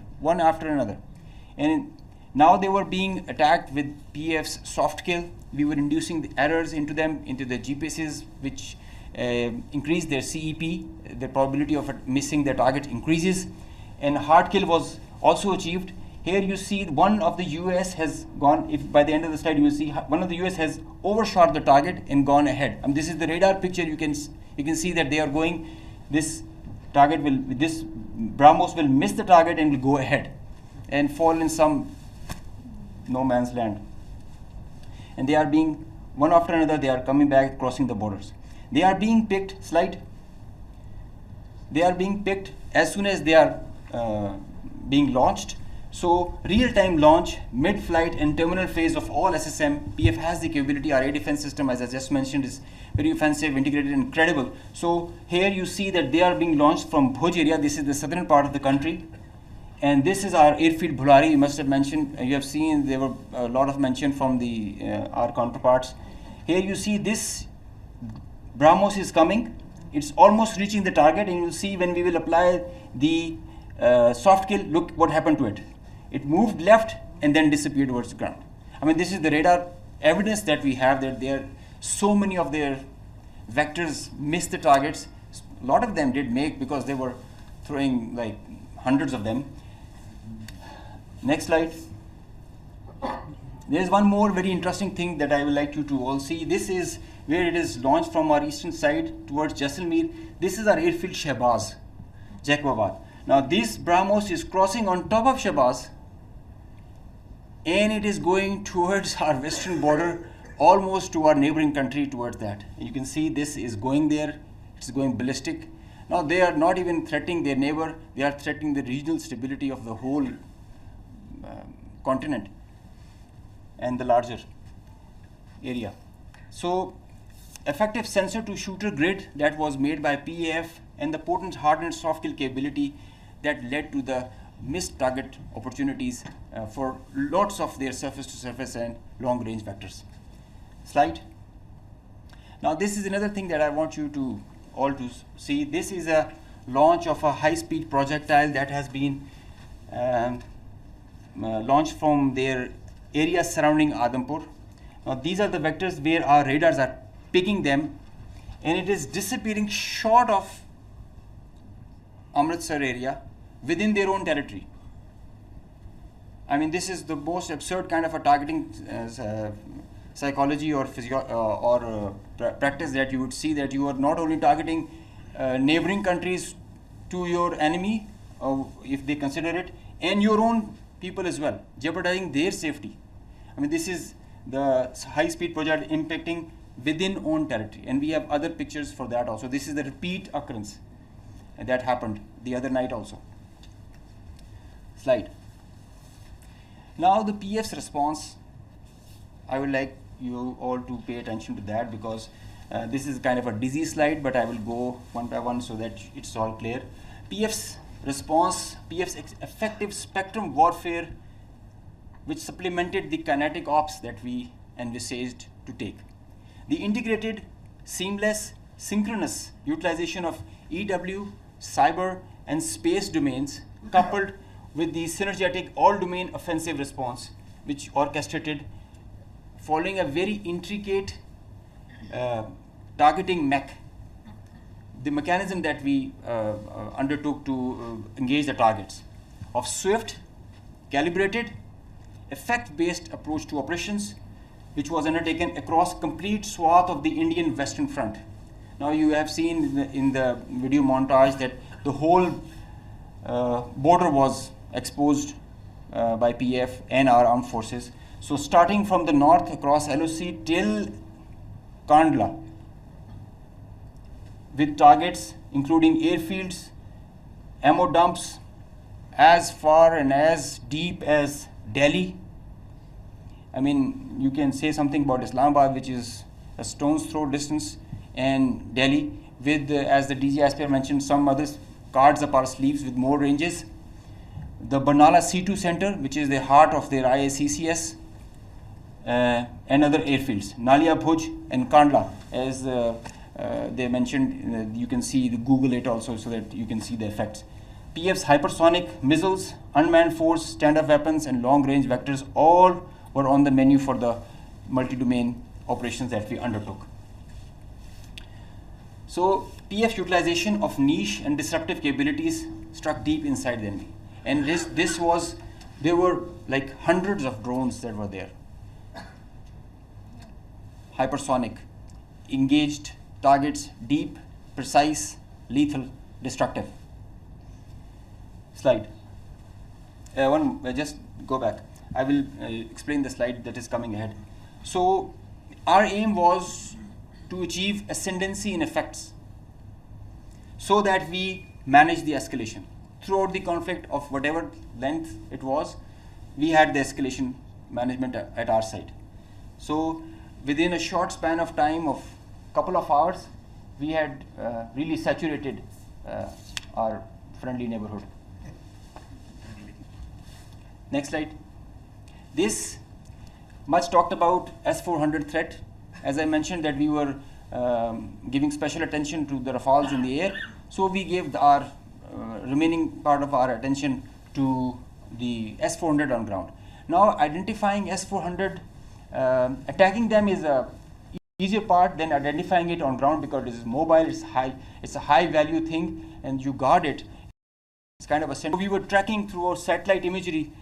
And now they were being attacked with PF's soft kill. We were inducing the errors into them, into the GPSs, which increase their CEP, the probability of missing their target increases, and hard kill was also achieved. Here you see one of the US has gone, if by the end of the slide you will see one of the US has overshot the target and gone ahead. This is the radar picture. You can see that they are going, this BrahMos will miss the target and will go ahead and fall in some no man's land. And they are being, one after another, they are coming back, crossing the borders. They are being picked, slide. They are being picked as soon as they are being launched. So real-time launch, mid-flight and terminal phase of all SSM, PF has the capability. Our air defense system, as I just mentioned, is very offensive, integrated and credible. So here you see that they are being launched from Bhuj area. This is the southern part of the country. And this is our airfield Bhulari. You must have mentioned, you have seen there were a lot of mention from our counterparts. Here you see this BrahMos is coming. It's almost reaching the target, and you'll see when we will apply the soft kill, look what happened to it. It moved left and then disappeared towards the ground. This is the radar evidence that we have that there so many of their vectors missed the targets. A lot of them did make, because they were throwing like hundreds of them. Next slide. There is one more very interesting thing that I would like you to all see. This is where it is launched from our eastern side towards Jaisalmer. This is our airfield Shahbaz, Jacobabad. Now this BrahMos is crossing on top of Shahbaz and it is going towards our western border, almost to our neighboring country, towards that. You can see this is going there, it's going ballistic. Now they are not even threatening their neighbor, they are threatening the regional stability of the whole continent and the larger area. So effective sensor to shooter grid that was made by PAF and the potent hard and soft kill capability that led to the missed target opportunities for lots of their surface to surface and long range vectors. Slide. Now this is another thing that I want you to all to see. This is a launch of a high speed projectile that has been launched from their area surrounding 𝗬𝗵𝗿𝗆. Now these are the vectors where our radars are picking them, and it is disappearing short of Amritsar area within their own territory. I mean, this is the most absurd kind of a targeting psychology or practice that you would see, that you are not only targeting neighboring countries to your enemy, if they consider it, and your own people as well, jeopardizing their safety. I mean, this is the high-speed project impacting within own territory, and we have other pictures for that also. This is the repeat occurrence that happened the other night also. Slide. Now the PF's response, I would like you all to pay attention to that, because this is kind of a dizzy slide, but I will go one by one so that it's all clear. PF's response, PF's effective spectrum warfare, which supplemented the kinetic ops that we envisaged to take. The integrated, seamless, synchronous utilization of EW, cyber, and space domains, coupled with the synergetic all-domain offensive response, which orchestrated following a very intricate targeting mech, the mechanism that we undertook to engage the targets, of swift, calibrated, effect-based approach to operations, which was undertaken across complete swath of the Indian Western Front. Now you have seen in the video montage that the whole border was exposed by PF and our armed forces. So starting from the north across LOC till Kandla, with targets including airfields, ammo dumps as far and as deep as Delhi. I mean, you can say something about Islamabad, which is a stone's throw distance, and Delhi, with, as the DG aspire mentioned, some other cards up our sleeves with more ranges. The Barnala C2 center, which is the heart of their IACCS, and other airfields, Nalia Bhuj and Kandla, as they mentioned. You can see, Google it also so that you can see the effects. PF's hypersonic missiles, unmanned force, standard weapons, and long-range vectors all were on the menu for the multi-domain operations that we undertook. So PF utilization of niche and disruptive capabilities struck deep inside the enemy. And there were like hundreds of drones that were there. Hypersonic, engaged targets, deep, precise, lethal, destructive. Slide. Just go back. I will explain the slide that is coming ahead. So our aim was to achieve ascendancy in effects so that we manage the escalation. Throughout the conflict of whatever length it was, we had the escalation management at our side. So within a short span of time of couple of hours, we had really saturated our friendly neighborhood. Next slide. This much talked about S-400 threat. As I mentioned that we were giving special attention to the Rafales in the air, so we gave our remaining part of our attention to the S-400 on ground. Now identifying S-400, attacking them is a easier part than identifying it on ground, because it is mobile, it's a high value thing, and you guard it. It's kind of a center. We were tracking through our satellite imagery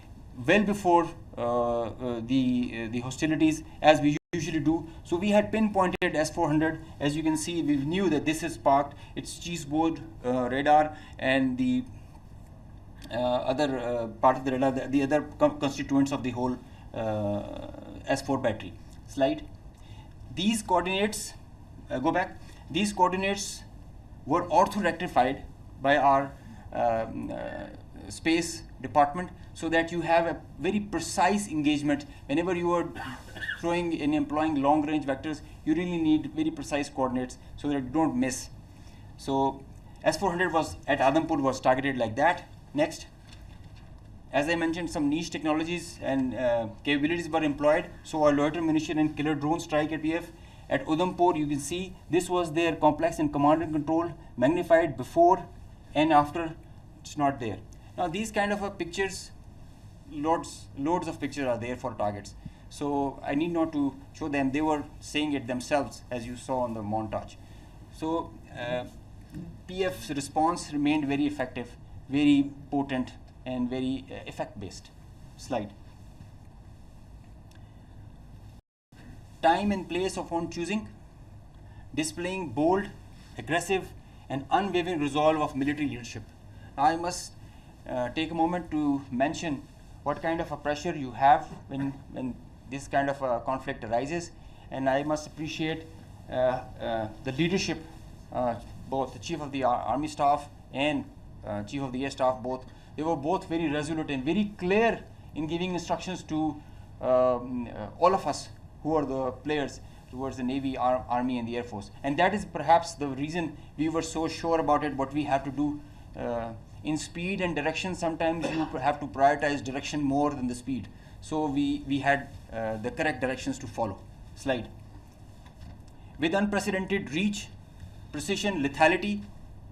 well before the hostilities, as we usually do. So we had pinpointed S-400. As you can see, we knew that this is parked. It's 𝗔𝗵𝗺𝗏 radar, and the other part of the radar, the other constituents of the whole S4 battery. Slide. These coordinates, go back, these coordinates were ortho-rectified by our space department, so that you have a very precise engagement. Whenever you are throwing and employing long range vectors, you really need very precise coordinates so that you don't miss. So S400 was at Ādhampur was targeted like that. Next, as I mentioned, some niche technologies and capabilities were employed. So our loiter munition and killer drone strike at PF. At Ūdhampur, you can see this was their complex and command and control, magnified before and after. It's not there. Now these kind of pictures, loads of pictures are there for targets. So I need not to show them. They were saying it themselves, as you saw on the montage. So PF's response remained very effective, very potent, and very effect-based. Slide. Time and place of own choosing, displaying bold, aggressive, and unwavering resolve of military leadership. Now I must take a moment to mention what kind of a pressure you have when this kind of a conflict arises, and I must appreciate the leadership, both the Chief of the Army Staff and Chief of the Air Staff, both. They were both very resolute and very clear in giving instructions to all of us who are the players towards the Navy, Army, and the Air Force. And that is perhaps the reason we were so sure about it, what we have to do. In speed and direction, sometimes you have to prioritize direction more than the speed. So we had the correct directions to follow. Slide. With unprecedented reach, precision, lethality,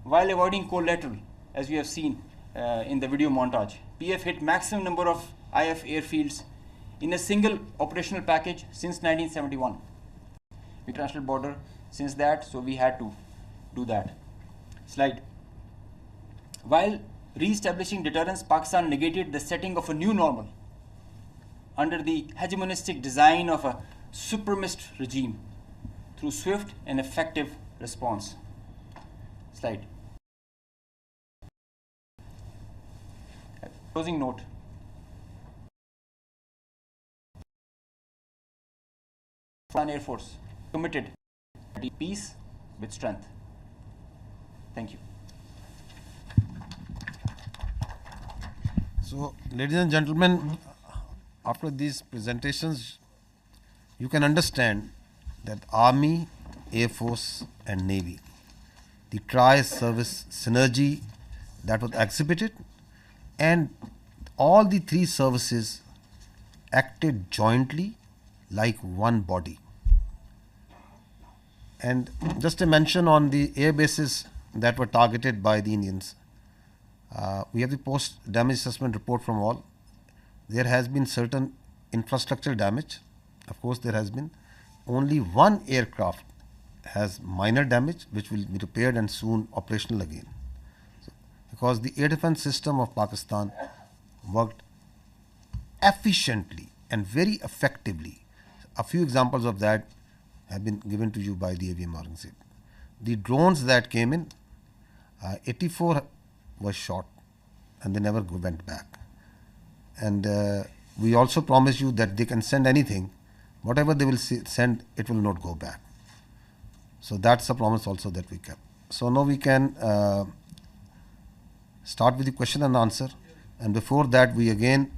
while avoiding collateral, as we have seen in the video montage, PF hit maximum number of IF airfields in a single operational package since 1971. International border since that, so we had to do that. Slide. While re-establishing deterrence, Pakistan negated the setting of a new normal under the hegemonistic design of a supremacist regime through swift and effective response. Slide. Closing note. Pakistan Air Force committed to peace with strength. Thank you. So, ladies and gentlemen, after these presentations, you can understand that Army, Air Force, and Navy, the tri-service synergy that was exhibited, and all the three services acted jointly like one body. And just a mention on the air bases that were targeted by the Indians. We have the post-damage assessment report from all. There has been certain infrastructural damage. Of course, there has been. Only one aircraft has minor damage, which will be repaired and soon operational again. So, because the air defense system of Pakistan worked efficiently and very effectively. A few examples of that have been given to you by the 𝗬𝗵𝗂𝗶𝗳. The drones that came in, 84 was shot and they never went back. And we also promise you that they can send anything. Whatever they will send, it will not go back. So that's a promise also that we kept. So now we can start with the question and answer. And before that, we again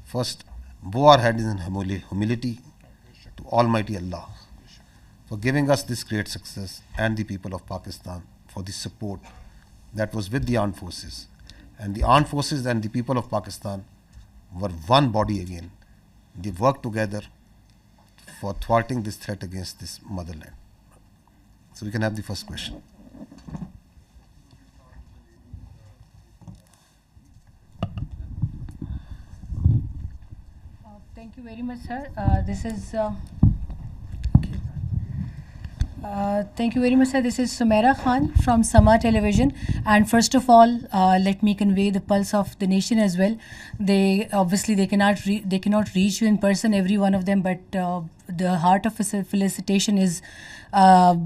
first bow our heads in humility to Almighty Allah for giving us this great success, and the people of Pakistan for the support that was with the armed forces. And the armed forces and the people of Pakistan were one body again. They worked together for thwarting this threat against this motherland. So we can have the first question. Thank you very much, sir. This is Thank you very much, sir. This is Sumaira Khan from Sama Television. And first of all, let me convey the pulse of the nation as well. They obviously they cannot reach you in person, every one of them, but the heart of felicitation is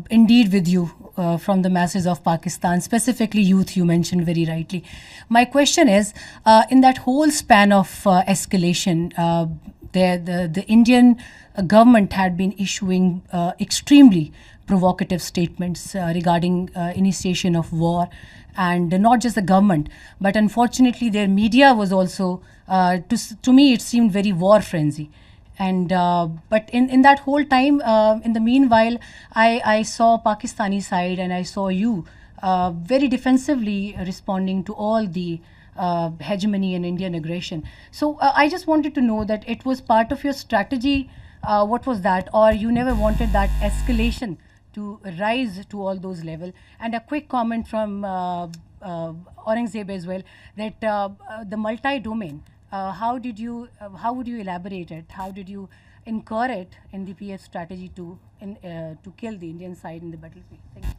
indeed with you from the masses of Pakistan, specifically youth. You mentioned very rightly. My question is, in that whole span of escalation, the Indian government had been issuing extremely provocative statements regarding initiation of war, and not just the government, but unfortunately their media was also, to me it seemed very war frenzy. And but in that whole time, in the meanwhile, I saw Pakistani side and I saw you very defensively responding to all the hegemony and Indian aggression. So I just wanted to know that it was part of your strategy. What was that? Or you never wanted that escalation to rise to all those levels? And a quick comment from 𝗬𝗏𝗄𝗧 as well, that the multi-domain, how would you elaborate it? How did you incur it in the PF strategy to kill the Indian side in the battlefield? Thank you.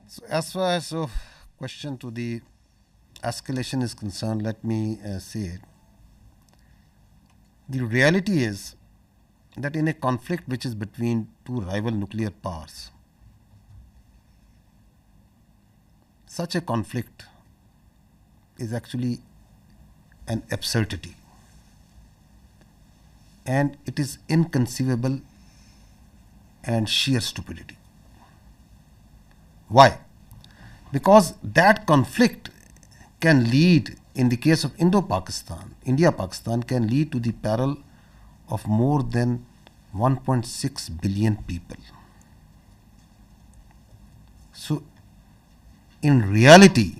So as far as question to the escalation is concerned, let me say it. The reality is that in a conflict which is between two rival nuclear powers, such a conflict is actually an absurdity, and it is inconceivable and sheer stupidity. Why? Because that conflict can lead, in the case of Indo-Pakistan, India-Pakistan, can lead to the peril of more than 1.6 billion people. So, in reality,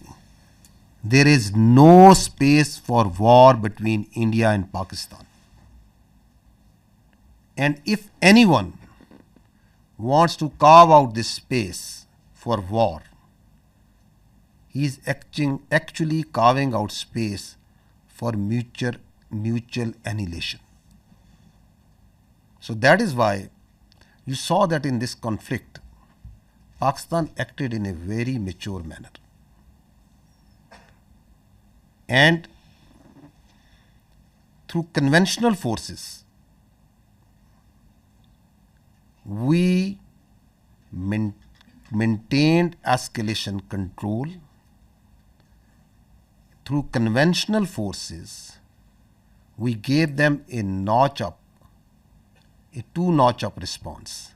there is no space for war between India and Pakistan. And if anyone wants to carve out this space for war, he is actually carving out space for mutual annihilation. So that is why you saw that in this conflict, Pakistan acted in a very mature manner. And through conventional forces, we maintained escalation control. Through conventional forces, we gave them a two-notch up response,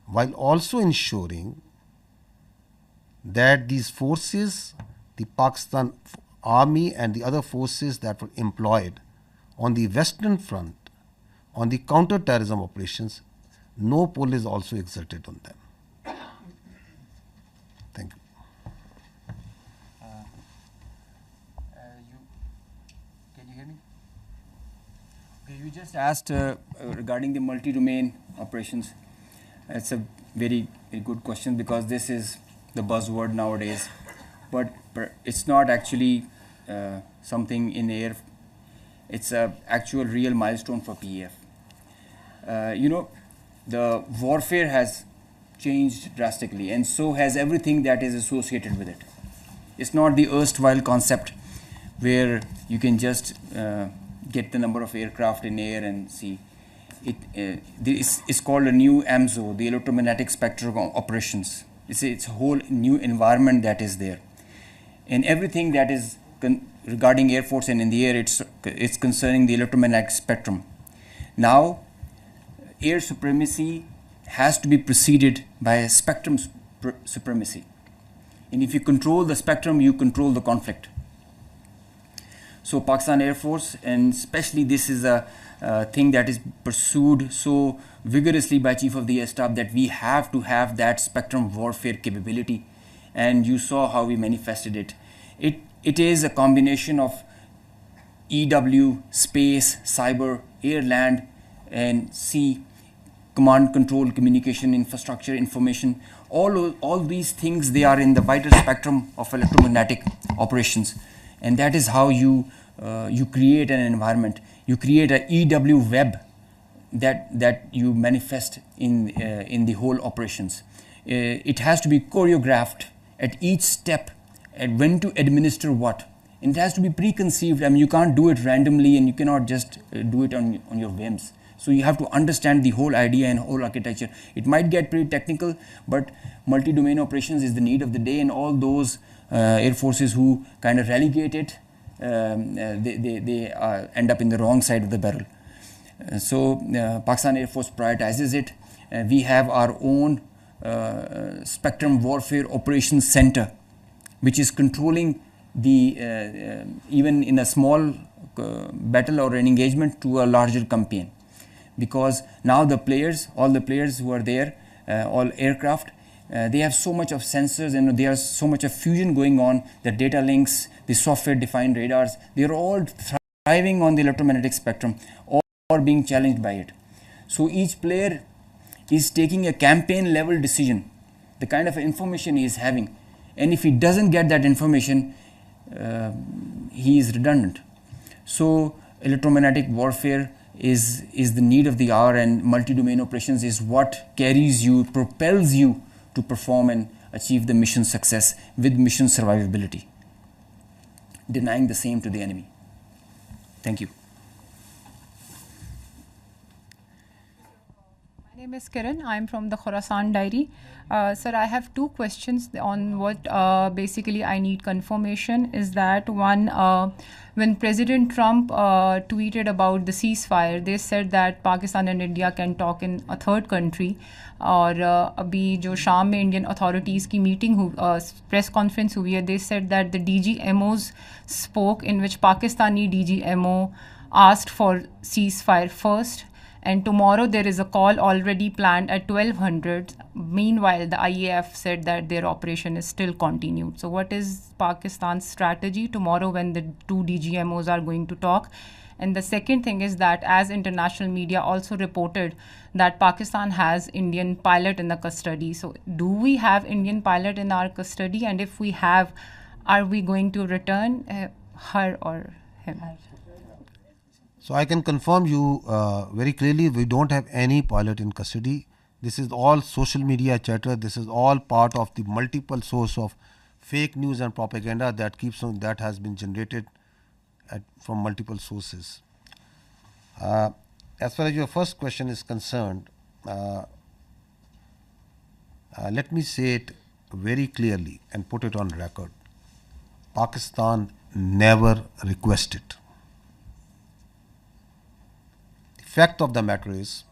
while also ensuring that these forces, the Pakistan Army and the other forces that were employed on the Western Front, on the counter-terrorism operations, no pull is also exerted on them. Thank you. Can you hear me? Okay, you just asked regarding the multi-domain operations. It's a very good question, because this is the buzzword nowadays. But it's not actually something in the air. It's an actual real milestone for PEF. The warfare has changed drastically, and so has everything that is associated with it. It's not the erstwhile concept where you can just get the number of aircraft in air and see. It's called a new EMSO, the electromagnetic spectrum operations. It's a whole new environment that is there. And everything that is regarding Air Force and in the air, it's concerning the electromagnetic spectrum. Now, air supremacy has to be preceded by a spectrum supremacy. And if you control the spectrum, you control the conflict. So Pakistan Air Force, and especially this is a thing that is pursued so vigorously by Chief of the Air Staff, that we have to have that spectrum warfare capability. And you saw how we manifested it. It is a combination of EW, space, cyber, air, land, and sea, command, control, communication, infrastructure, information. All these things, they are in the vital spectrum of electromagnetic operations. And that is how you create an environment. You create a EW web that you manifest in the whole operations. It has to be choreographed at each step, and when to administer what. And it has to be preconceived. I mean, you can't do it randomly, and you cannot just do it on your whims. So you have to understand the whole idea and whole architecture. It might get pretty technical, but multi-domain operations is the need of the day, and all those air forces who kind of relegate it, they end up in the wrong side of the barrel. So Pakistan Air Force prioritizes it. We have our own Spectrum Warfare Operations Center, which is controlling the even in a small battle or an engagement to a larger campaign. Because now all the players who are there, all aircraft, they have so much of sensors and there is so much of fusion going on, the data links, the software-defined radars, they are all thriving on the electromagnetic spectrum or being challenged by it. So each player is taking a campaign-level decision, the kind of information he is having. And if he doesn't get that information, he is redundant. So electromagnetic warfare is the need of the hour, and multi-domain operations is what carries you, propels you to perform and achieve the mission success with mission survivability, denying the same to the enemy. Thank you. My name is Kiran. I'm from the Khorasan Diary. Sir, I have two questions on what basically I need confirmation. Is that one, when President Trump tweeted about the ceasefire, they said that Pakistan and India can talk in a third country. और अभी जो शाम में Indian authorities की meeting press conference हुई है, they said that the DGMOs spoke, in which Pakistani DGMO asked for ceasefire first. And tomorrow there is a call already planned at 1200. Meanwhile, the IAF said that their operation is still continued. So what is Pakistan's strategy tomorrow when the two DGMOs are going to talk? And the second thing is that, as international media also reported, that Pakistan has Indian pilot in the custody. So do we have Indian pilot in our custody? And if we have, are we going to return her or him? So I can confirm you very clearly, we don't have any pilot in custody. This is all social media chatter. This is all part of the multiple source of fake news and propaganda that that has been generated from multiple sources. As far as your first question is concerned, let me say it very clearly and put it on record. Pakistan never requested. The fact of the matter is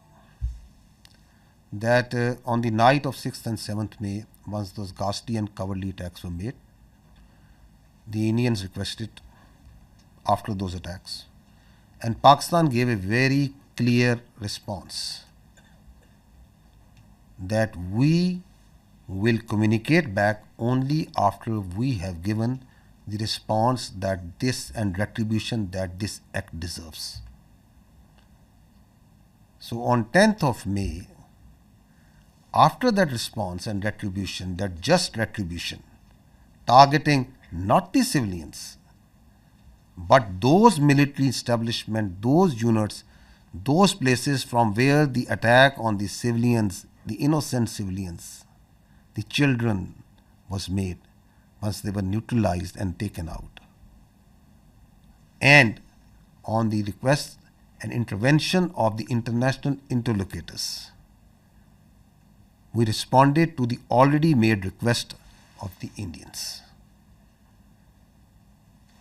that on the night of 6th and 7th May, once those ghastly and cowardly attacks were made, the Indians requested after those attacks, and Pakistan gave a very clear response that we will communicate back only after we have given the response that this and retribution that this act deserves. So on 10th of May, after that response and retribution, that just retribution, targeting not the civilians, but those military establishments, those units, those places from where the attack on the civilians, the innocent civilians, the children was made, once they were neutralized and taken out. And on the request and intervention of the international interlocutors, we responded to the already made request of the Indians.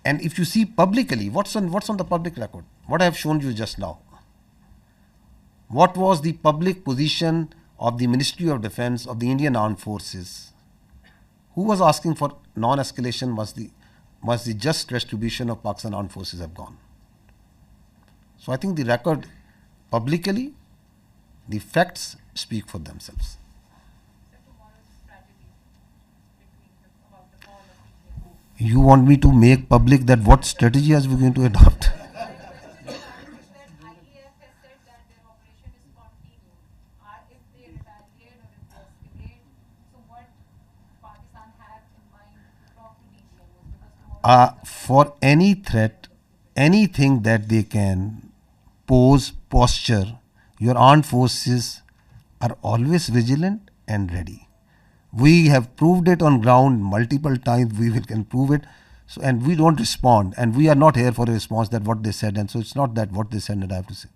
And if you see publicly, what's on the public record? What I have shown you just now. What was the public position of the Ministry of Defence of the Indian Armed Forces? Who was asking for non-escalation once the just retribution of Pakistan Armed Forces have gone? So I think the record publicly, the facts speak for themselves. You want me to make public that what strategy are we going to adopt? For any threat, anything that they can pose, posture, your armed forces are always vigilant and ready. We have proved it on ground multiple times. We can prove it. So, and we don't respond. And we are not here for a response that what they said. And so it's not that what they said that I have to say.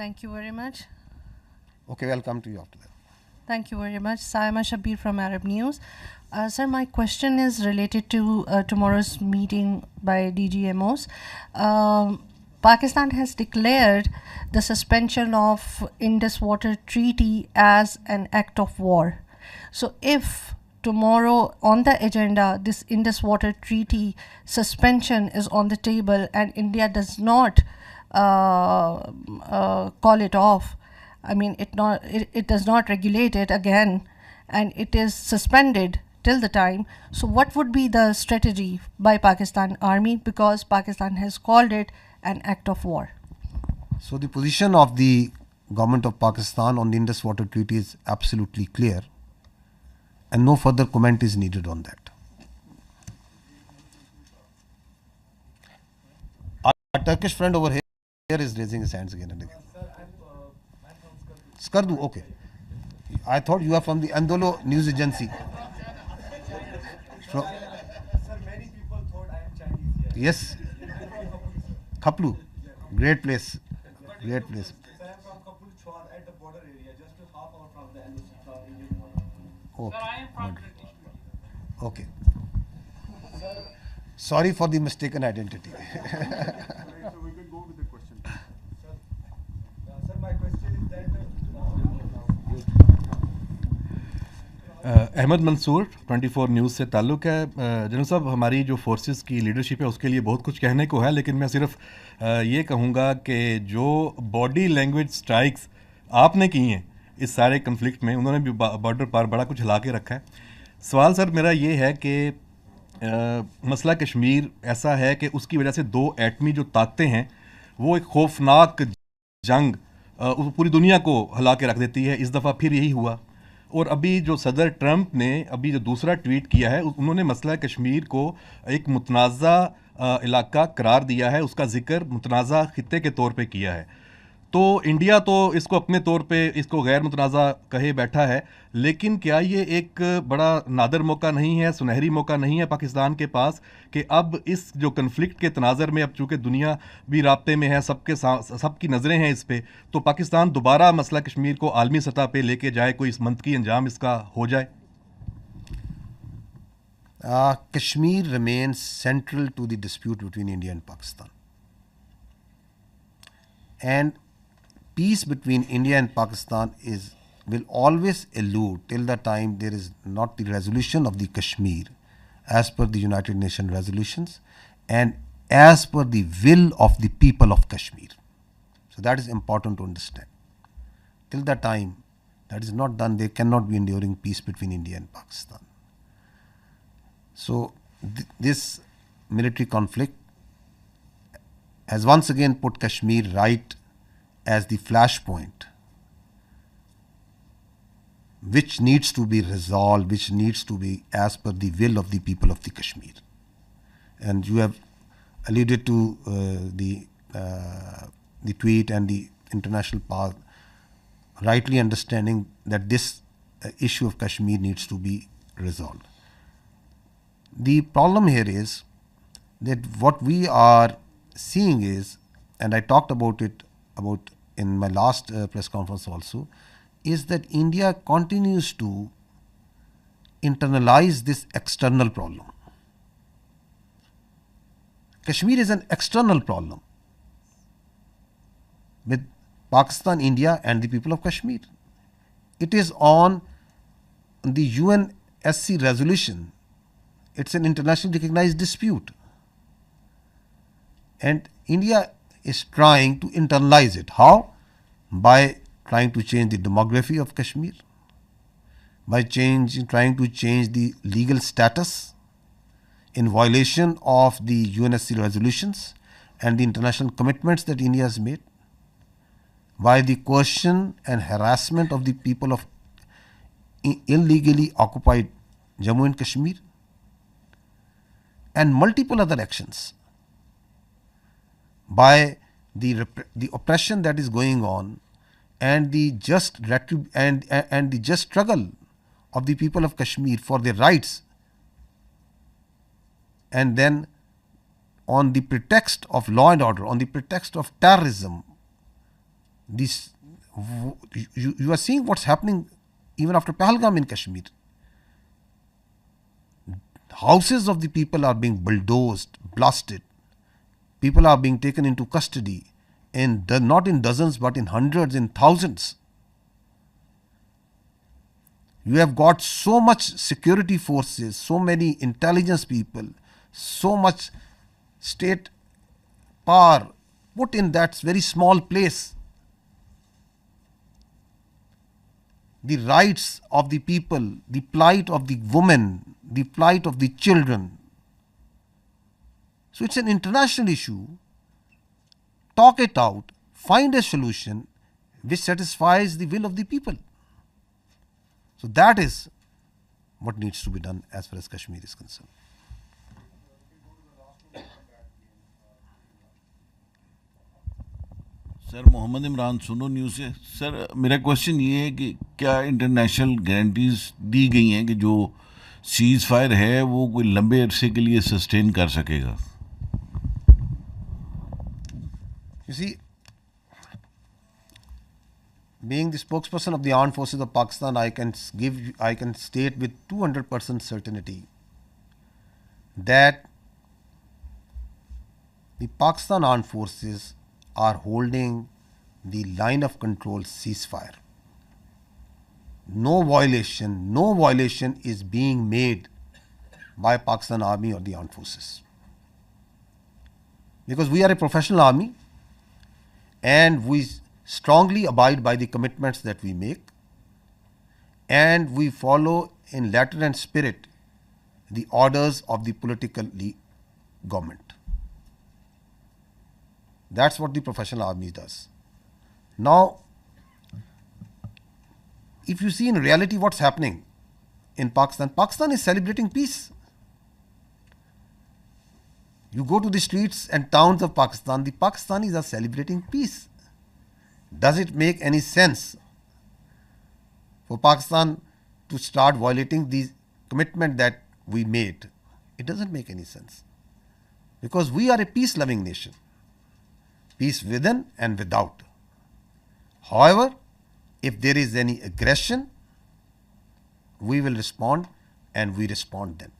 Thank you very much. Okay, I'll come to you after that. Thank you very much. 𝗖𝗵𝗂𝗶𝗵 from Arab News. Sir, my question is related to tomorrow's meeting by DGMOs. Pakistan has declared the suspension of Indus Water Treaty as an act of war. So if tomorrow on the agenda this Indus Water Treaty suspension is on the table and India does not call it off, I mean it does not regulate it again, and it is suspended till the time. So what would be the strategy by Pakistan Army, because Pakistan has called it an act of war? So the position of the government of Pakistan on the Indus Water Treaty is absolutely clear, and no further comment is needed on that. Our Turkish friend over here is raising his hands again and again. Skardu, okay. I thought you are from the Andolo news agency. Sir, many people thought I am Chinese here. Yes. Khaplu, great place. Great place. Sir, I am from Kapul at the border area, just a half hour from the Indian border. Okay. Sir, I am from British. Okay. Sorry for the mistaken identity. So we can go with the question. Sir, my question is that Ahmed Mansoor 24 news से ताल्लुक़ है। General साहब, हमारी जो forces की leadership है उसके लिए बहुत कुछ कहने को है, लेकिन मैं सिर्फ ये कहूँगा कि जो बॉडी लैंग्वेज स्ट्राइक्स आपने की हैं इस सारे कन्फ्लिक्ट में, उन्होंने भी बॉर्डर पर बड़ा कुछ हिला के रखा है। सवाल सर मेरा ये है कि मसला कश्मीर ऐसा है कि उसकी वजह से दो एटमी जो ताकतें हैं वो एक खौफनाक जंग पूरी दुनिया को हिला के रख देती है। इस दफ़ा फिर यही हुआ, और अभी जो सदर ट्रंप ने अभी जो दूसरा ट्वीट किया है उन्होंने मसला कश्मीर को एक मुतनाज़ा इलाका करार दिया है, उसका जिक्र मुतनाज़ा खित्ते के तौर पे किया है। तो इंडिया तो इसको अपने तौर पे इसको गैर मुतनाज़ा कहे बैठा है, लेकिन क्या ये एक बड़ा नादर मौका नहीं है, सुनहरी मौका नहीं है पाकिस्तान के पास कि अब इस जो कन्फ्लिक्ट के तनाज़र में अब चूँकि दुनिया भी राब्ते में है, सबकी नज़रें हैं इस पर, तो पाकिस्तान दोबारा मसला कश्मीर को आलमी सतह पे लेके जाए, कोई इस मंतकी अंजाम इसका हो जाए? Kashmir remains central to the dispute between India and Pakistan. And peace between India and Pakistan will always elude till the time there is not the resolution of the Kashmir as per the United Nations resolutions and as per the will of the people of Kashmir. So that is important to understand. Till the time that is not done, there cannot be enduring peace between India and Pakistan. So this military conflict has once again put Kashmir right as the flashpoint, which needs to be resolved, which needs to be as per the will of the people of the Kashmir. And you have alluded to the tweet and the international path, rightly understanding that this issue of Kashmir needs to be resolved. The problem here is that what we are seeing is, and I talked about it in my last press conference also, is that India continues to internalize this external problem. Kashmir is an external problem with Pakistan, India and the people of Kashmir. It is on the UNSC resolution. It's an internationally recognized dispute. And India is trying to internalize it. How? By trying to change the demography of Kashmir, by trying to change the legal status in violation of the UNSC resolutions and the international commitments that India has made. by the coercion and harassment of the people of illegally occupied Jammu and Kashmir, and multiple other actions by the oppression that is going on, and the just and the just struggle of the people of Kashmir for their rights, and then on the pretext of law and order, on the pretext of terrorism, you are seeing what's happening even after Pahalgam in Kashmir. Houses of the people are being bulldozed, blasted. People are being taken into custody, and not in dozens but in hundreds, in thousands. You have got so much security forces, so many intelligence people, so much state power put in that very small place. The rights of the people, the plight of the women, the plight of the children. So it's an international issue. Talk it out, find a solution which satisfies the will of the people. So that is what needs to be done as far as Kashmir is concerned. Sir Mohammad Imran Suno news से। Sir मेरा question ये है कि क्या international guarantees दी गई हैं कि जो सीज़ फायर है वो कोई लंबे अरसे के लिए सस्टेन कर सकेगा? You see, being the spokesperson of the armed forces of Pakistan, I can state with 200% certainty that the Pakistan armed forces are holding the line of control ceasefire. No violation is being made by Pakistan Army or the armed forces. Because we are a professional army and we strongly abide by the commitments that we make, and we follow in letter and spirit the orders of the political government. That's what the professional army does. Now, if you see in reality what's happening in Pakistan, Pakistan is celebrating peace. You go to the streets and towns of Pakistan, the Pakistanis are celebrating peace. Does it make any sense for Pakistan to start violating the commitment that we made? It doesn't make any sense. Because we are a peace-loving nation. Peace within and without. However, if there is any aggression, we will respond, and we respond then.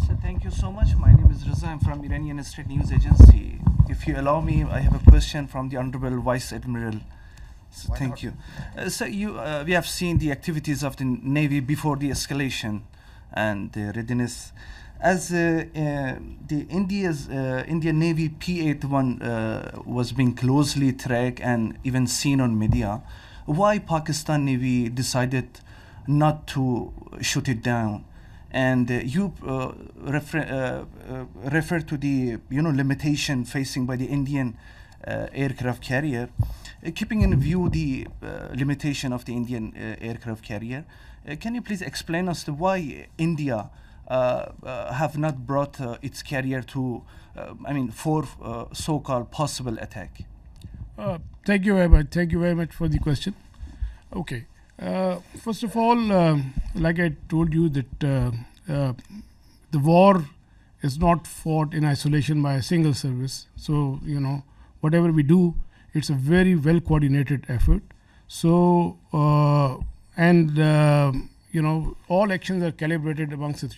So thank you so much. My name is Riza. I'm from Iranian State News Agency. If you allow me, I have a question from the Honorable Vice Admiral. So thank you. So we have seen the activities of the Navy before the escalation and the readiness. As the Indian Navy P-81 was being closely tracked and even seen on media, why Pakistan Navy decided not to shoot it down? And you refer to the limitation facing by the Indian aircraft carrier. Keeping in view the limitation of the Indian aircraft carrier, can you please explain us why India have not brought its carrier to, for so-called possible attack? Thank you very much. Thank you very much for the question. Okay. First of all, like I told you that the war is not fought in isolation by a single service. So, whatever we do, it's a very well coordinated effort. So, all actions are calibrated amongst the